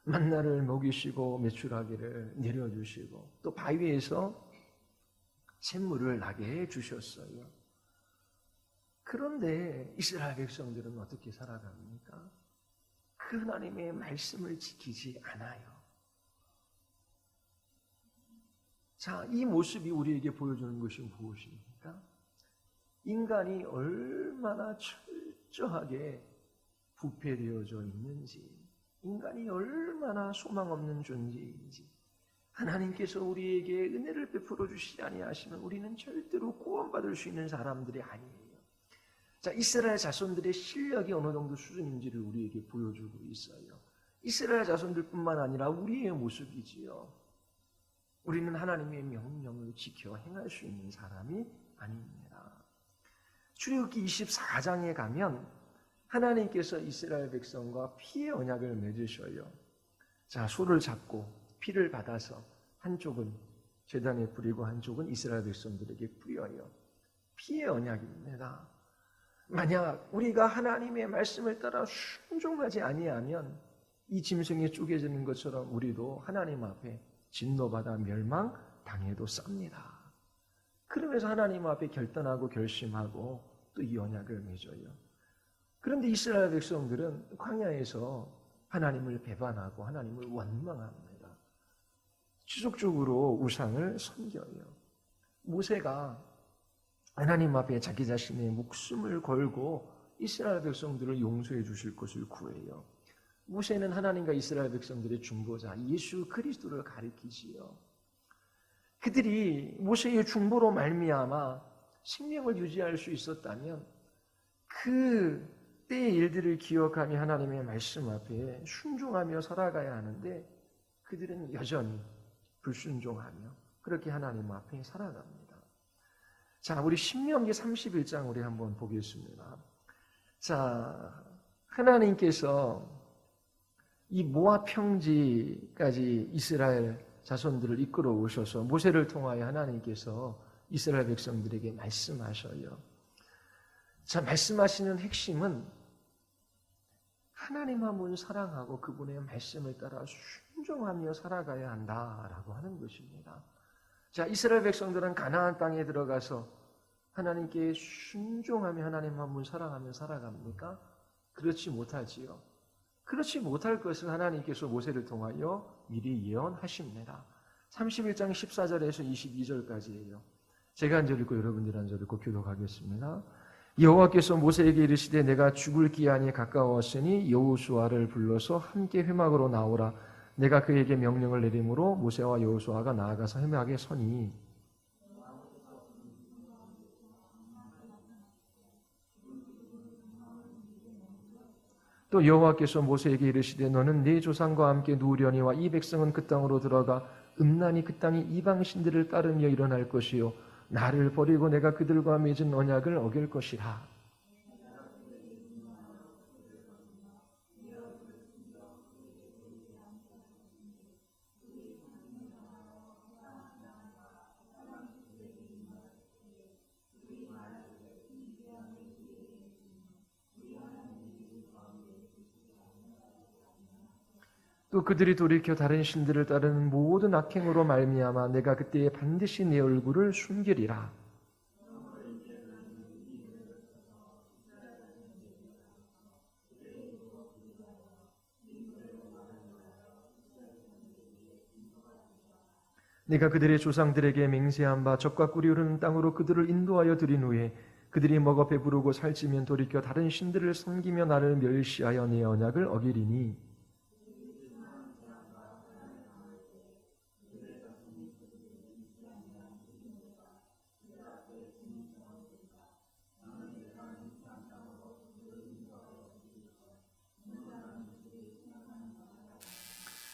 만나를 먹이시고 메추라기를 내려주시고 또 바위에서 샘물을 나게 해주셨어요. 그런데 이스라엘 백성들은 어떻게 살아갑니까? 그 하나님의 말씀을 지키지 않아요. 자, 이 모습이 우리에게 보여주는 것이 무엇입니까? 인간이 얼마나 철저하게 부패되어져 있는지, 인간이 얼마나 소망 없는 존재인지, 하나님께서 우리에게 은혜를 베풀어 주시지 아니하시면 우리는 절대로 구원받을 수 있는 사람들이 아니에요. 자, 이스라엘 자손들의 실력이 어느 정도 수준인지를 우리에게 보여주고 있어요. 이스라엘 자손들뿐만 아니라 우리의 모습이지요. 우리는 하나님의 명령을 지켜 행할 수 있는 사람이 아닙니다. 출애굽기 24장에 가면 하나님께서 이스라엘 백성과 피의 언약을 맺으셔요. 자, 소를 잡고 피를 받아서 한쪽은 제단에 뿌리고 한쪽은 이스라엘 백성들에게 뿌려요. 피의 언약입니다. 만약 우리가 하나님의 말씀을 따라 순종하지 아니하면 이 짐승이 쪼개지는 것처럼 우리도 하나님 앞에 진노받아 멸망당해도 쌉니다. 그러면서 하나님 앞에 결단하고 결심하고 또 이 언약을 맺어요. 그런데 이스라엘 백성들은 광야에서 하나님을 배반하고 하나님을 원망합니다. 지속적으로 우상을 섬겨요. 모세가 하나님 앞에 자기 자신의 목숨을 걸고 이스라엘 백성들을 용서해 주실 것을 구해요. 모세는 하나님과 이스라엘 백성들의 중보자 예수 그리스도를 가리키지요. 그들이 모세의 중보로 말미암아 생명을 유지할 수 있었다면 그 때의 일들을 기억하며 하나님의 말씀 앞에 순종하며 살아가야 하는데 그들은 여전히 불순종하며 그렇게 하나님 앞에 살아갑니다. 자, 우리 신명기 31장 우리 한번 보겠습니다. 자, 하나님께서 이 모압 평지까지 이스라엘 자손들을 이끌어 오셔서 모세를 통하여 하나님께서 이스라엘 백성들에게 말씀하셔요. 자, 말씀하시는 핵심은 하나님 한 분 사랑하고 그분의 말씀을 따라 순종하며 살아가야 한다라고 하는 것입니다. 자, 이스라엘 백성들은 가나안 땅에 들어가서 하나님께 순종하며 하나님 한 분 사랑하며 살아갑니까? 그렇지 못하지요. 그렇지 못할 것을 하나님께서 모세를 통하여 미리 예언하십니다. 31장 14절에서 22절까지예요. 제가 한 절 읽고 여러분들 한 절 읽고 교독하겠습니다. 여호와께서 모세에게 이르시되 내가 죽을 기한이 가까웠으니 여호수아를 불러서 함께 회막으로 나오라. 내가 그에게 명령을 내림으로 모세와 여호수아가 나아가서 회막에 서니 또 여호와께서 모세에게 이르시되 너는 네 조상과 함께 누우려니와 이 백성은 그 땅으로 들어가 음란히 그 땅이 이방 신들을 따르며 일어날 것이요 나를 버리고 내가 그들과 맺은 언약을 어길 것이라. 또 그들이 돌이켜 다른 신들을 따르는 모든 악행으로 말미암아 내가 그때에 반드시 내 얼굴을 숨기리라. 내가 그들의 조상들에게 맹세한 바 젖과 꿀이 흐르는 땅으로 그들을 인도하여 들인 후에 그들이 먹어 배부르고 살찌면 돌이켜 다른 신들을 섬기며 나를 멸시하여 내 언약을 어기리니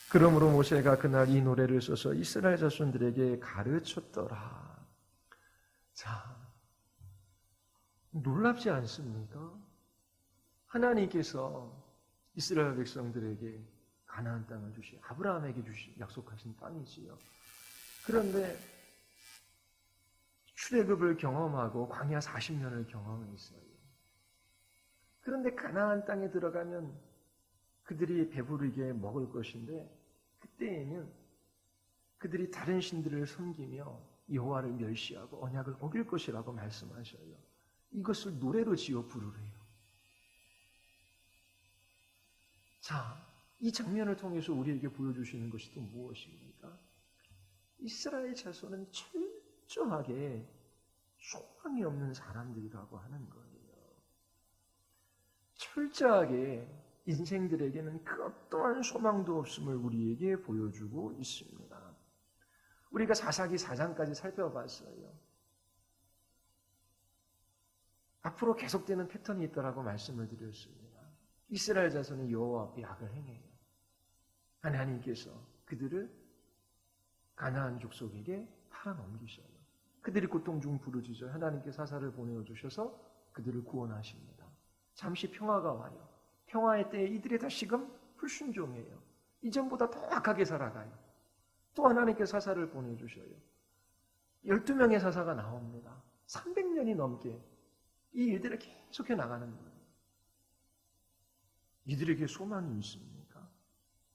그러므로 모세가 그날 이 노래를 써서 이스라엘 자손들에게 가르쳤더라. 자, 놀랍지 않습니까? 하나님께서 이스라엘 백성들에게 가나안 땅을 아브라함에게 약속하신 땅이지요. 그런데 출애굽을 경험하고 광야 40년을 경험했어요. 그런데 가나안 땅에 들어가면 그들이 배부르게 먹을 것인데 그때에는 그들이 다른 신들을 섬기며 여호와를 멸시하고 언약을 어길 것이라고 말씀하셔요. 이것을 노래로 지어 부르래요. 자, 이 장면을 통해서 우리에게 보여주시는 것이 또 무엇입니까? 이스라엘 자손은 철저하게 소망이 없는 사람들이라고 하는 거예요. 철저하게 인생들에게는 그 어떠한 소망도 없음을 우리에게 보여주고 있습니다. 우리가 사사기 4장까지 살펴봤어요. 앞으로 계속되는 패턴이 있다라고 말씀을 드렸습니다. 이스라엘 자손이 여호와 앞에 악을 행해요. 하나님께서 그들을 가나안 족속에게 팔아넘기셔요. 그들이 고통 중 부르짖어 하나님께 사사를 보내어 주셔서 그들을 구원하십니다. 잠시 평화가 와요. 평화의 때에 이들이 다시금 불순종해요. 이전보다 더 악하게 살아가요. 또 하나님께 사사를 보내주셔요. 12명의 사사가 나옵니다. 300년이 넘게 이 일들을 계속해 나가는 거예요. 이들에게 소망이 있습니까?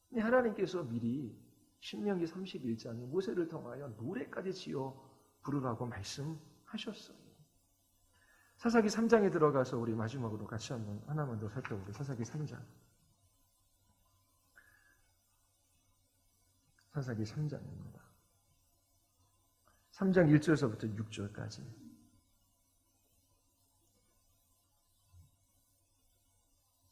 근데 하나님께서 미리 신명기 31장에 모세를 통하여 노래까지 지어 부르라고 말씀하셨어요. 사사기 3장에 들어가서 우리 마지막으로 같이 하나만 더 살펴보죠. 사사기 3장. 사사기 3장입니다. 3장 1절서부터 6절까지.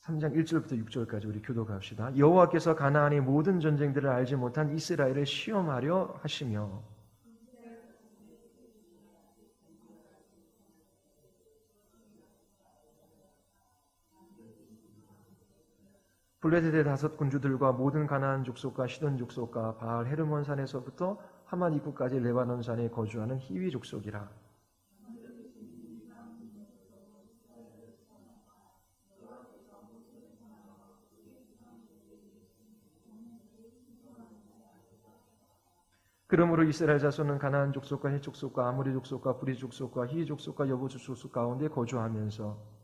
3장 1절부터 6절까지 우리 교독합시다. 여호와께서 가나안의 모든 전쟁들을 알지 못한 이스라엘을 시험하려 하시며 블레셋의 5 군주들과 모든 가나안 족속과 시돈 족속과 바알 헤르몬 산에서부터 하만 입구까지 레바논 산에 거주하는 히위 족속이라. 그러므로 이스라엘 자손은 가나안 족속과 헷 족속과 아모리 족속과 브리 족속과 히위 족속과 여부수 족속 가운데 거주하면서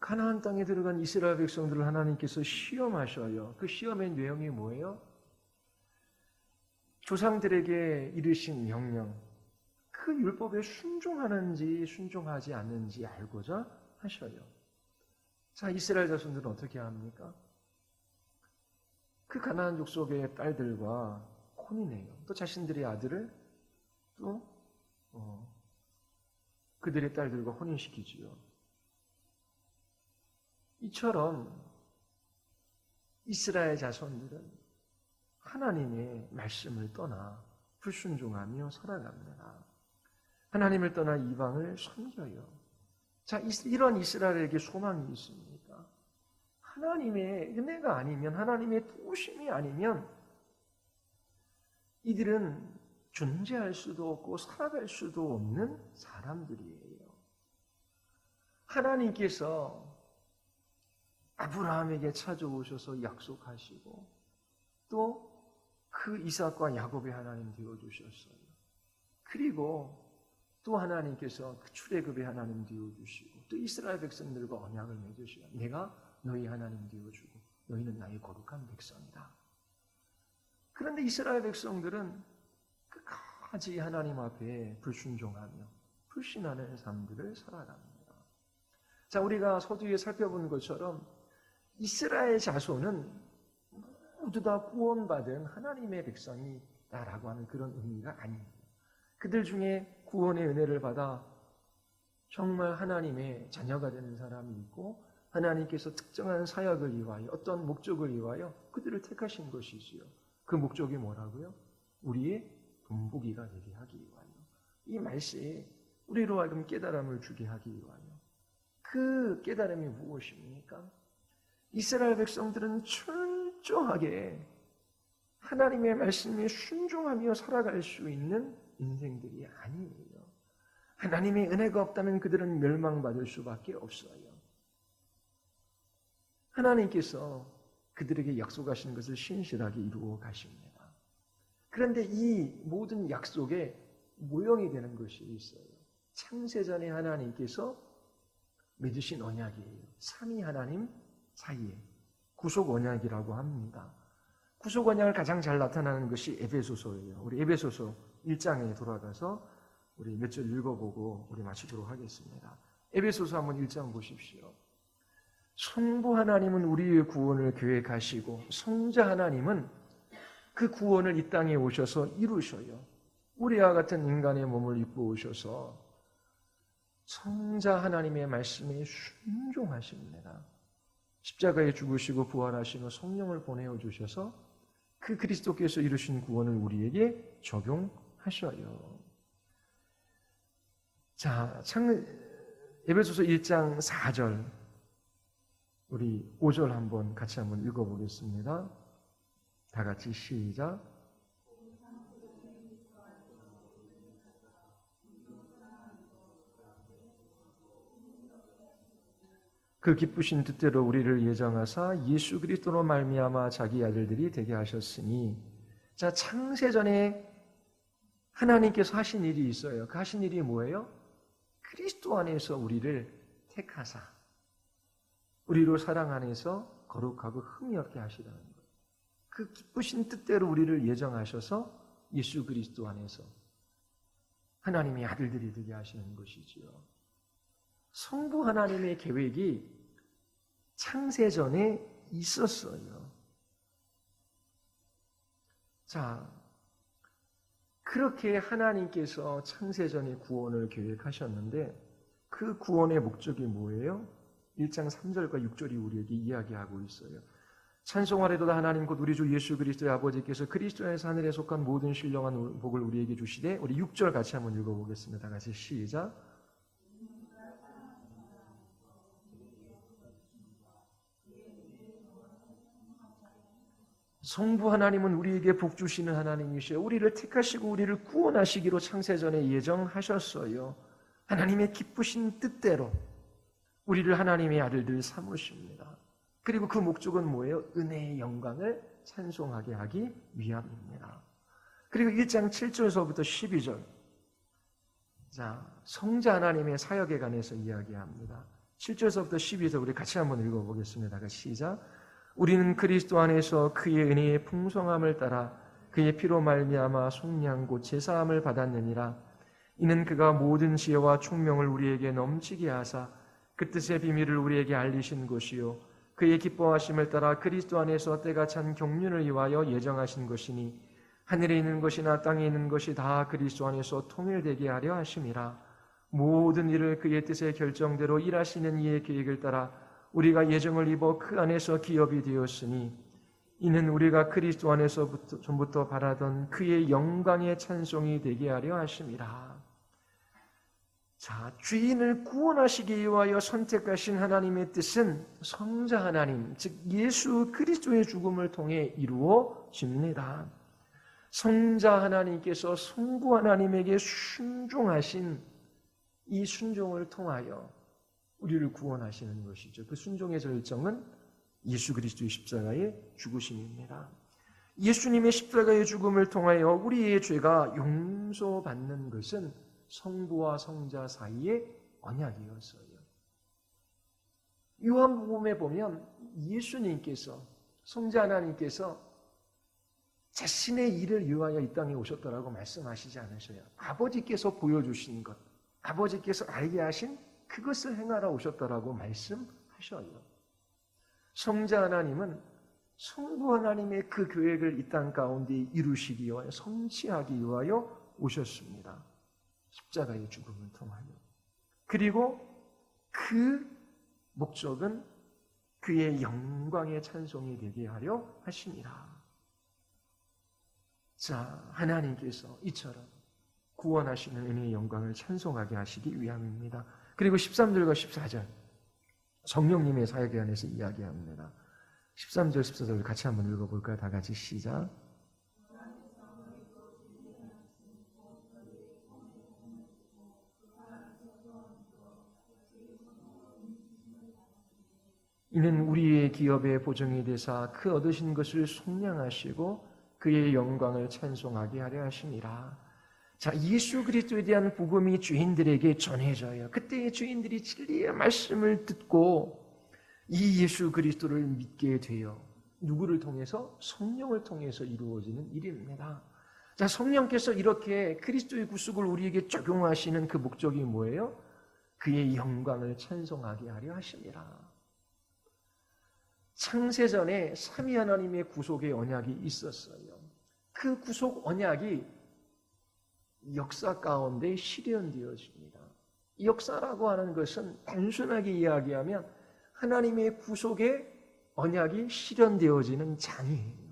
가나안 땅에 들어간 이스라엘 백성들을 하나님께서 시험하셔요. 그 시험의 내용이 뭐예요? 조상들에게 이르신 명령, 그 율법에 순종하는지 순종하지 않는지 알고자 하셔요. 자, 이스라엘 자손들은 어떻게 합니까? 그 가나안 족속의 딸들과 혼인해요. 또 자신들의 아들을 또 그들의 딸들과 혼인시키지요. 이처럼 이스라엘 자손들은 하나님의 말씀을 떠나 불순종하며 살아갑니다. 하나님을 떠나 이방을 섬겨요. 자, 이런 이스라엘에게 소망이 있습니까? 하나님의 은혜가 아니면, 하나님의 도우심이 아니면 이들은 존재할 수도 없고 살아갈 수도 없는 사람들이에요. 하나님께서 아브라함에게 찾아오셔서 약속하시고 또 그 이삭과 야곱의 하나님 되어주셨어요. 그리고 또 하나님께서 그 출애굽의 하나님 되어주시고 또 이스라엘 백성들과 언약을 맺으시고 내가 너희 하나님 되어주고 너희는 나의 거룩한 백성이다. 그런데 이스라엘 백성들은 끝까지 하나님 앞에 불순종하며 불신하는 삶들을 살아갑니다. 자, 우리가 서두에 살펴본 것처럼 이스라엘 자손은 모두 다 구원받은 하나님의 백성이다라고 하는 그런 의미가 아닙니다. 그들 중에 구원의 은혜를 받아 정말 하나님의 자녀가 되는 사람이 있고 하나님께서 특정한 사역을 위하여 어떤 목적을 위하여 그들을 택하신 것이지요. 그 목적이 뭐라고요? 우리의 본보기가 되게 하기 위하여. 이 말씀에 우리로 하여금 깨달음을 주게 하기 위하여. 그 깨달음이 무엇입니까? 이스라엘 백성들은 철저하게 하나님의 말씀에 순종하며 살아갈 수 있는 인생들이 아니에요. 하나님의 은혜가 없다면 그들은 멸망받을 수밖에 없어요. 하나님께서 그들에게 약속하신 것을 신실하게 이루어 가십니다. 그런데 이 모든 약속에 모형이 되는 것이 있어요. 창세전에 하나님께서 맺으신 언약이에요. 삼위 하나님 사이에 구속 언약이라고 합니다. 구속 언약을 가장 잘 나타나는 것이 에베소서예요. 우리 에베소서 1장에 돌아가서 우리 몇 절 읽어보고 우리 마치도록 하겠습니다. 에베소서 한번 1장 보십시오. 성부 하나님은 우리의 구원을 계획하시고 성자 하나님은 그 구원을 이 땅에 오셔서 이루셔요. 우리와 같은 인간의 몸을 입고 오셔서 성자 하나님의 말씀에 순종하십니다. 십자가에 죽으시고 부활하시며 성령을 보내어 주셔서 그 그리스도께서 이루신 구원을 우리에게 적용하셔요. 자, 에베소서 1장 4절 우리 5절 한번 같이 한번 읽어보겠습니다. 다 같이 시작. 그 기쁘신 뜻대로 우리를 예정하사 예수 그리스도로 말미암아 자기 아들들이 되게 하셨으니, 자, 창세전에 하나님께서 하신 일이 있어요. 그 하신 일이 뭐예요? 그리스도 안에서 우리를 택하사 우리로 사랑 안에서 거룩하고 흠이 없게 하시라는 거예요. 그 기쁘신 뜻대로 우리를 예정하셔서 예수 그리스도 안에서 하나님의 아들들이 되게 하시는 것이지요. 성부 하나님의 계획이 창세전에 있었어요. 자, 그렇게 하나님께서 창세전에 구원을 계획하셨는데 그 구원의 목적이 뭐예요? 1장 3절과 6절이 우리에게 이야기하고 있어요. 찬송하리로다 하나님 곧 우리 주 예수 그리스도의 아버지께서 그리스도 안에서 하늘에 속한 모든 신령한 복을 우리에게 주시되, 우리 6절 같이 한번 읽어보겠습니다. 같이 시작. 성부 하나님은 우리에게 복 주시는 하나님이시여 우리를 택하시고 우리를 구원하시기로 창세전에 예정하셨어요. 하나님의 기쁘신 뜻대로 우리를 하나님의 아들들 삼으십니다. 그리고 그 목적은 뭐예요? 은혜의 영광을 찬송하게 하기 위함입니다. 그리고 1장 7절서부터 12절, 자, 성자 하나님의 사역에 관해서 이야기합니다. 7절서부터 12절 우리 같이 한번 읽어보겠습니다. 시작. 우리는 그리스도 안에서 그의 은혜의 풍성함을 따라 그의 피로 말미암아 속량 곧 제사함을 받았느니라. 이는 그가 모든 지혜와 총명을 우리에게 넘치게 하사 그 뜻의 비밀을 우리에게 알리신 것이요 그의 기뻐하심을 따라 그리스도 안에서 때가 찬 경륜을 위하여 예정하신 것이니 하늘에 있는 것이나 땅에 있는 것이 다 그리스도 안에서 통일되게 하려 하심이라. 모든 일을 그의 뜻의 결정대로 일하시는 이의 계획을 따라 우리가 예정을 입어 그 안에서 기업이 되었으니 이는 우리가 그리스도 안에서부터 전부터 바라던 그의 영광의 찬송이 되게 하려 하심이라. 자, 죄인을 구원하시기 위하여 선택하신 하나님의 뜻은 성자 하나님, 즉 예수 그리스도의 죽음을 통해 이루어집니다. 성자 하나님께서 성부 하나님에게 순종하신 이 순종을 통하여 우리를 구원하시는 것이죠. 그 순종의 절정은 예수 그리스도의 십자가의 죽으심입니다. 예수님의 십자가의 죽음을 통하여 우리의 죄가 용서받는 것은 성부와 성자 사이의 언약이었어요. 요한복음에 보면 예수님께서, 성자 하나님께서 자신의 일을 위하여 이 땅에 오셨다라고 말씀하시지 않으셔요. 아버지께서 보여주신 것, 아버지께서 알게 하신 그것을 행하러 오셨다라고 말씀하셔요. 성자 하나님은 성부 하나님의 그 계획을 이 땅 가운데 이루시기 위하여, 성취하기 위하여 오셨습니다. 십자가의 죽음을 통하여. 그리고 그 목적은 그의 영광의 찬송이 되게 하려 하심이라. 자, 하나님께서 이처럼 구원하시는 은혜의 영광을 찬송하게 하시기 위함입니다. 그리고 13절과 14절 성령님의 사역에 관해서 이야기합니다. 13절, 14절 같이 한번 읽어볼까요? 다 같이 시작. 이는 우리의 기업의 보증이 되사 그 얻으신 것을 속량하시고 그의 영광을 찬송하게 하려 하심이라. 자, 예수 그리스도에 대한 복음이 죄인들에게 전해져요. 그때 죄인들이 진리의 말씀을 듣고 이 예수 그리스도를 믿게 되어 누구를 통해서? 성령을 통해서 이루어지는 일입니다. 자, 성령께서 이렇게 그리스도의 구속을 우리에게 적용하시는 그 목적이 뭐예요? 그의 영광을 찬송하게 하려 하심이라. 창세전에 삼위 하나님의 구속의 언약이 있었어요. 그 구속 언약이 역사 가운데 실현되어집니다. 역사라고 하는 것은 단순하게 이야기하면 하나님의 구속의 언약이 실현되어지는 장이에요.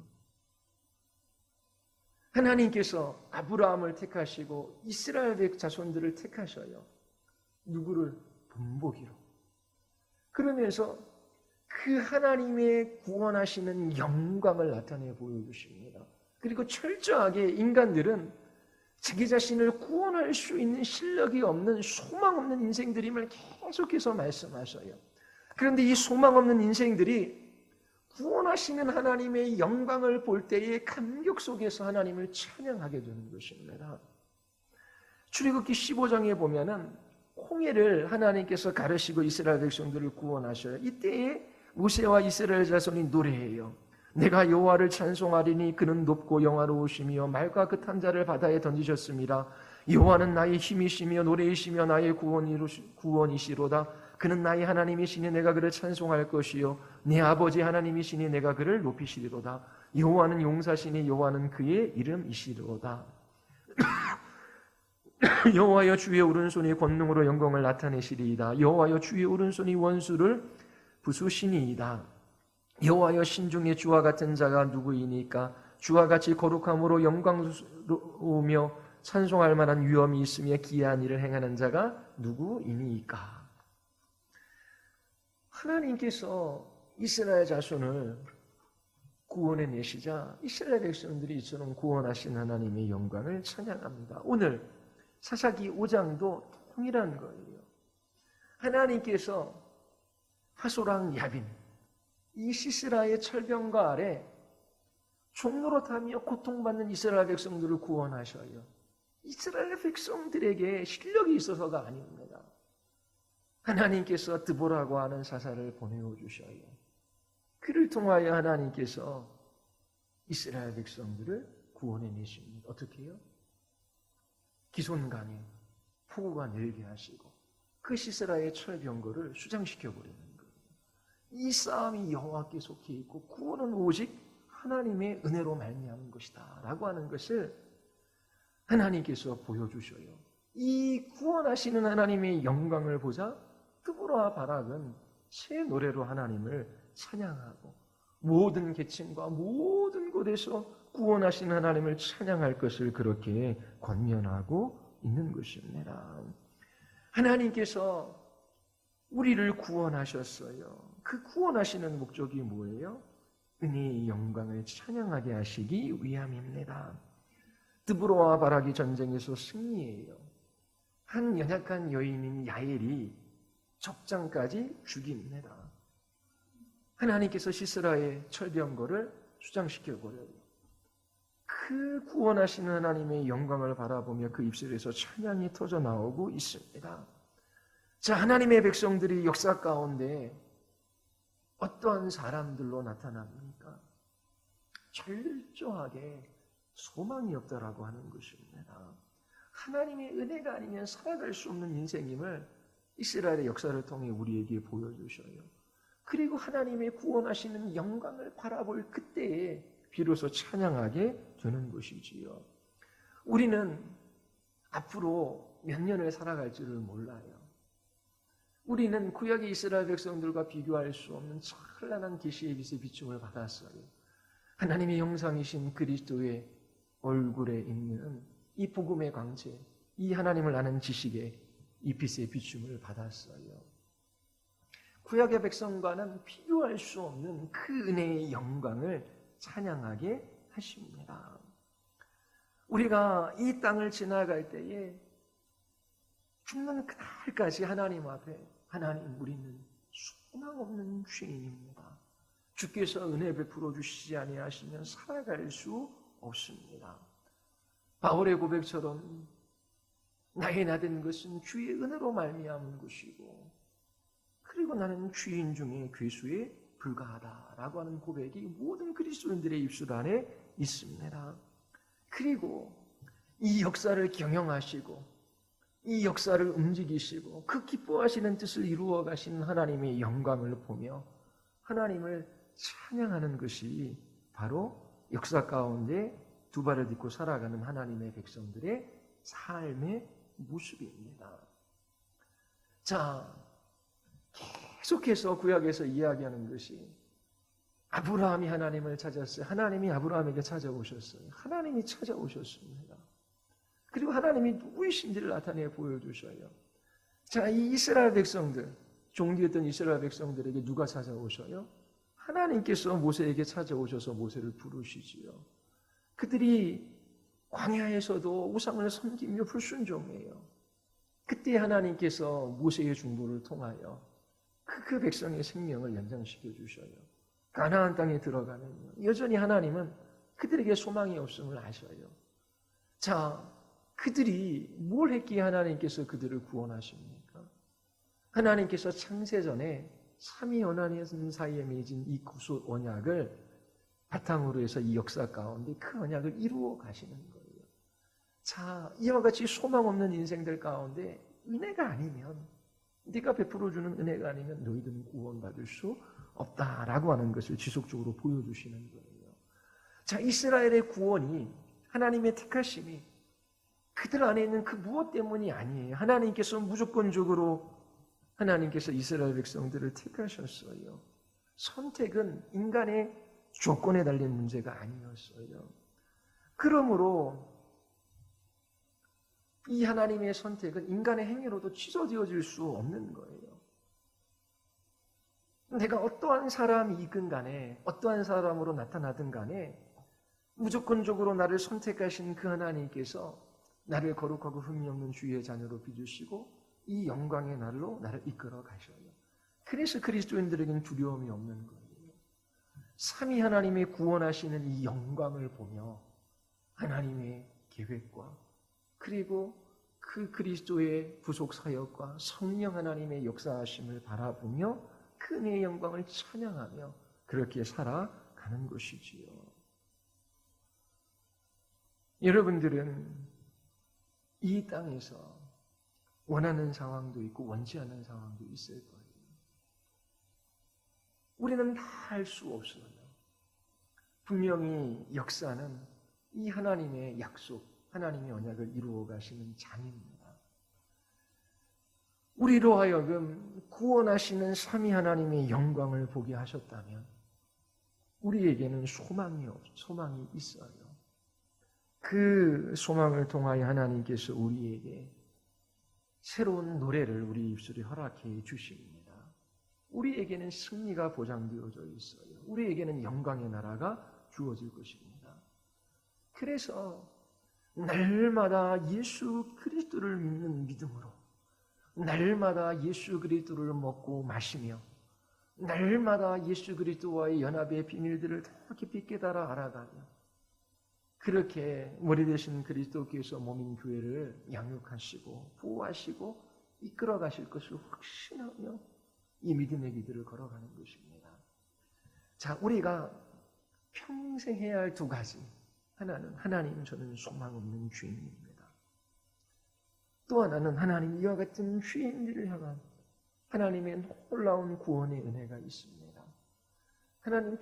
하나님께서 아브라함을 택하시고 이스라엘 자손들을 택하셔요. 누구를? 본보기로. 그러면서 그 하나님의 구원하시는 영광을 나타내 보여주십니다. 그리고 철저하게 인간들은 자기 자신을 구원할 수 있는 실력이 없는 소망 없는 인생들임을 계속해서 말씀하셔요. 그런데 이 소망 없는 인생들이 구원하시는 하나님의 영광을 볼 때의 감격 속에서 하나님을 찬양하게 되는 것입니다. 출애굽기 15장에 보면은 홍해를 하나님께서 가르시고 이스라엘 백성들을 구원하셔요. 이때에 모세와 이스라엘 자손이 노래해요. 내가 여호와를 찬송하리니 그는 높고 영화로우시며 말과 끝한 자를 바다에 던지셨습니다. 여호와는 나의 힘이시며 노래이시며 나의 구원이시로다. 그는 나의 하나님이시니 내가 그를 찬송할 것이요 내 아버지 하나님이시니 내가 그를 높이시리로다. 여호와는 용사시니 여호와는 그의 이름이시로다. 여호와여 주의 오른손이 권능으로 영광을 나타내시리이다. 여호와여 주의 오른손이 원수를 부수시니이다. 여호와여 신중에 주와 같은 자가 누구이니까? 주와 같이 거룩함으로 영광스러우며 찬송할 만한 위엄이 있으며 기이한 일을 행하는 자가 누구이니까? 하나님께서 이스라엘 자손을 구원해 내시자 이스라엘 백성들이 이처럼 구원하신 하나님의 영광을 찬양합니다. 오늘 사사기 5장도 동일한 거예요. 하나님께서 하소랑 야빈 이 시스라의 철병과 아래 종노릇하며 고통받는 이스라엘 백성들을 구원하셔요. 이스라엘 백성들에게 실력이 있어서가 아닙니다. 하나님께서 드보라고 하는 사사를 보내어 주셔요. 그를 통하여 하나님께서 이스라엘 백성들을 구원해 내십니다. 어떻게 해요? 기손강에 폭우가 내리게 하시고 그 시스라의 철병거를 수장시켜 버리는 거예요. 이 싸움이 여호와께 속해 있고 구원은 오직 하나님의 은혜로 말미암은 것이다 라고 하는 것을 하나님께서 보여주셔요. 이 구원하시는 하나님의 영광을 보자 드보라와 바락은 새 노래로 하나님을 찬양하고 모든 계층과 모든 곳에서 구원하신 하나님을 찬양할 것을 그렇게 권면하고 있는 것입니다. 하나님께서 우리를 구원하셨어요. 그 구원하시는 목적이 뭐예요? 은혜의 영광을 찬양하게 하시기 위함입니다. 드보라와 바락이 전쟁에서 승리해요. 한 연약한 여인인 야엘이 적장까지 죽입니다. 하나님께서 시스라의 철병거를 수장시켜버려요. 그 구원하시는 하나님의 영광을 바라보며 그 입술에서 찬양이 터져 나오고 있습니다. 자, 하나님의 백성들이 역사 가운데 어떤 사람들로 나타납니까? 철저하게 소망이 없다라고 하는 것입니다. 하나님의 은혜가 아니면 살아갈 수 없는 인생임을 이스라엘의 역사를 통해 우리에게 보여주셔요. 그리고 하나님의 구원하시는 영광을 바라볼 그때에 비로소 찬양하게 되는 것이지요. 우리는 앞으로 몇 년을 살아갈 줄을 몰라요. 우리는 구약의 이스라엘 백성들과 비교할 수 없는 찬란한 계시의 빛의 비춤을 받았어요. 하나님의 형상이신 그리스도의 얼굴에 있는 이 복음의 광채, 이 하나님을 아는 지식에 이 빛의 비춤을 받았어요. 구약의 백성과는 비교할 수 없는 그 은혜의 영광을 찬양하게 하십니다. 우리가 이 땅을 지나갈 때에 죽는 그날까지 하나님 앞에 하나님 우리는 소망 없는 죄인입니다. 주께서 은혜 베풀어 주시지 아니하시면 살아갈 수 없습니다. 바울의 고백처럼 나의 나된 것은 주의 은혜로 말미암은 것이고 그리고 나는 죄인 중에 괴수에 불과하다라고 하는 고백이 모든 그리스도인들의 입술 안에 있습니다. 그리고 이 역사를 경영하시고 이 역사를 움직이시고 그 기뻐하시는 뜻을 이루어 가시는 하나님의 영광을 보며 하나님을 찬양하는 것이 바로 역사 가운데 두 발을 딛고 살아가는 하나님의 백성들의 삶의 모습입니다. 자, 계속해서 구약에서 이야기하는 것이 아브라함이 하나님을 찾았어요. 하나님이 아브라함에게 찾아오셨어요. 하나님이 찾아오셨습니다. 그리고 하나님이 누구이신지를 나타내 보여주셔요. 자, 이 이스라엘 백성들, 종기였던 이스라엘 백성들에게 누가 찾아오셔요? 하나님께서 모세에게 찾아오셔서 모세를 부르시지요. 그들이 광야에서도 우상을 섬기며 불순종해요. 그때 하나님께서 모세의 중보를 통하여 그 백성의 생명을 연장시켜 주셔요. 가나안 땅에 들어가면요. 여전히 하나님은 그들에게 소망이 없음을 아셔요. 자, 그들이 뭘 했기에 하나님께서 그들을 구원하십니까? 하나님께서 창세전에 삼위 하나님 사이에 맺은 이 구속 언약을 바탕으로 해서 이 역사 가운데 그 언약을 이루어 가시는 거예요. 자, 이와 같이 소망 없는 인생들 가운데 은혜가 아니면, 네가 베풀어주는 은혜가 아니면 너희들은 구원받을 수 없다라고 하는 것을 지속적으로 보여주시는 거예요. 자, 이스라엘의 구원이, 하나님의 택하심이 그들 안에 있는 그 무엇 때문이 아니에요. 하나님께서 무조건적으로 하나님께서 이스라엘 백성들을 택하셨어요. 선택은 인간의 조건에 달린 문제가 아니었어요. 그러므로 이 하나님의 선택은 인간의 행위로도 취소되어질 수 없는 거예요. 내가 어떠한 사람이든 간에, 어떠한 사람으로 나타나든 간에 무조건적으로 나를 선택하신 그 하나님께서 나를 거룩하고 흠이 없는 주의 자녀로 빚으시고 이 영광의 날로 나를 이끌어 가셔요. 그래서 그리스도인들에게는 두려움이 없는 거예요. 삼위 하나님의 구원하시는 이 영광을 보며 하나님의 계획과 그리고 그 그리스도의 부속 사역과 성령 하나님의 역사하심을 바라보며 그 은혜의 영광을 찬양하며 그렇게 살아가는 것이지요. 여러분들은 이 땅에서 원하는 상황도 있고 원치 않는 상황도 있을 거예요. 우리는 다 할 수 없어요. 분명히 역사는 이 하나님의 약속, 하나님의 언약을 이루어 가시는 장입니다. 우리로 하여금 구원하시는 삼위 하나님의 영광을 보게 하셨다면 우리에게는 소망이 있어요. 그 소망을 통하여 하나님께서 우리에게 새로운 노래를 우리 입술에 허락해 주십니다. 우리에게는 승리가 보장되어져 있어요. 우리에게는 영광의 나라가 주어질 것입니다. 그래서 날마다 예수 그리스도를 믿는 믿음으로, 날마다 예수 그리스도를 먹고 마시며, 날마다 예수 그리스도와의 연합의 비밀들을 더 깊이 깨달아 알아가며, 그렇게 머리 되신 그리스도께서 몸인 교회를 양육하시고 보호하시고 이끌어 가실 것을 확신하며 이 믿음의 길들을 걸어가는 것입니다. 자, 우리가 평생 해야 할 두 가지. 하나는 하나님 저는 소망 없는 죄인입니다. 또 하나는 하나님 이와 같은 죄인들을 향한 하나님의 놀라운 구원의 은혜가 있습니다. 하나님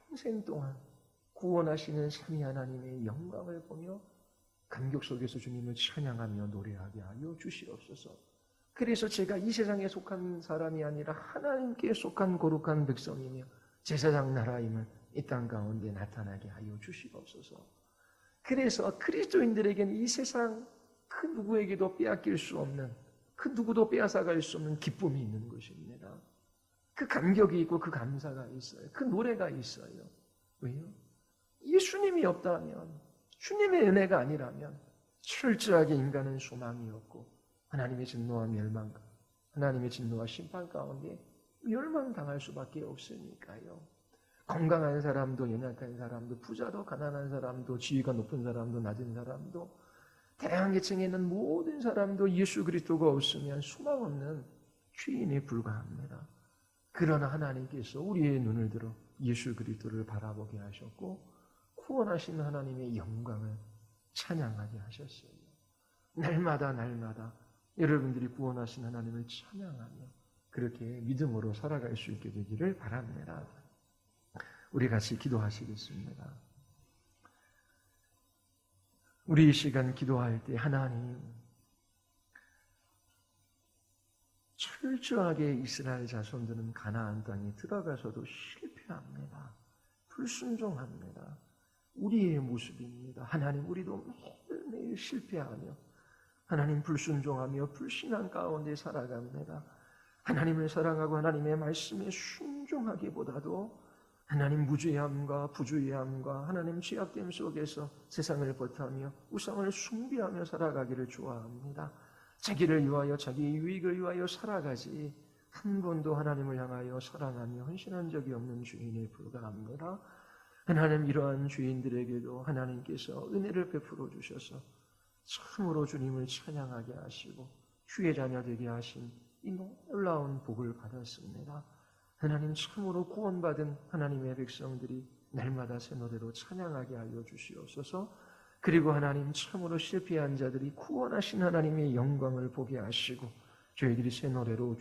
평생 동안 구원하시는 삼위 하나님의 영광을 보며 감격 속에서 주님을 찬양하며 노래하게 하여 주시옵소서. 그래서 제가 이 세상에 속한 사람이 아니라 하나님께 속한 거룩한 백성이며 제사장 나라임을 이 땅 가운데 나타나게 하여 주시옵소서. 그래서 그리스도인들에게는 이 세상 그 누구에게도 빼앗길 수 없는, 그 누구도 빼앗아갈 수 없는 기쁨이 있는 것입니다. 그 감격이 있고 그 감사가 있어요. 그 노래가 있어요. 왜요? 예수님이 없다면, 주님의 은혜가 아니라면 철저하게 인간은 소망이 없고 하나님의 진노와 멸망, 하나님의 진노와 심판 가운데 멸망당할 수밖에 없으니까요. 건강한 사람도 연약한 사람도 부자도 가난한 사람도 지위가 높은 사람도 낮은 사람도 다양한 계층에 있는 모든 사람도 예수 그리스도가 없으면 소망 없는 죄인에 불과합니다. 그러나 하나님께서 우리의 눈을 들어 예수 그리스도를 바라보게 하셨고 구원하신 하나님의 영광을 찬양하게 하셨어요. 날마다 여러분들이 구원하신 하나님을 찬양하며 그렇게 믿음으로 살아갈 수 있게 되기를 바랍니다. 우리 같이 기도하시겠습니다. 우리 이 시간 기도할 때 하나님 철저하게 이스라엘 자손들은 가나안 땅에 들어가서도 실패합니다. 불순종합니다. 우리의 모습입니다. 하나님 우리도 매일 실패하며 하나님 불순종하며 불신앙 가운데 살아갑니다. 하나님을 사랑하고 하나님의 말씀에 순종하기보다도 하나님 무죄함과 부주의함과 하나님 죄악됨 속에서 세상을 버타며 우상을 숭배하며 살아가기를 좋아합니다. 자기를 위하여 자기의 유익을 위하여 살아가지 한 번도 하나님을 향하여 사랑하며 헌신한 적이 없는 주인에 불과합니다. 하나님, 이러한 주인들에게도 하나님께서 은혜를 베풀어 주셔서 참으로 주님을 찬양하게 하시고 주의 자녀 되게 하신 이 놀라운 복을 받았습니다. 하나님, 참으로 구원받은 하나님의 백성들이 날마다 새 노래로 찬양하게 하여 주시옵소서. 그리고 하나님, 참으로 실패한 자들이 구원하신 하나님의 영광을 보게 하시고 저희들이 새 노래로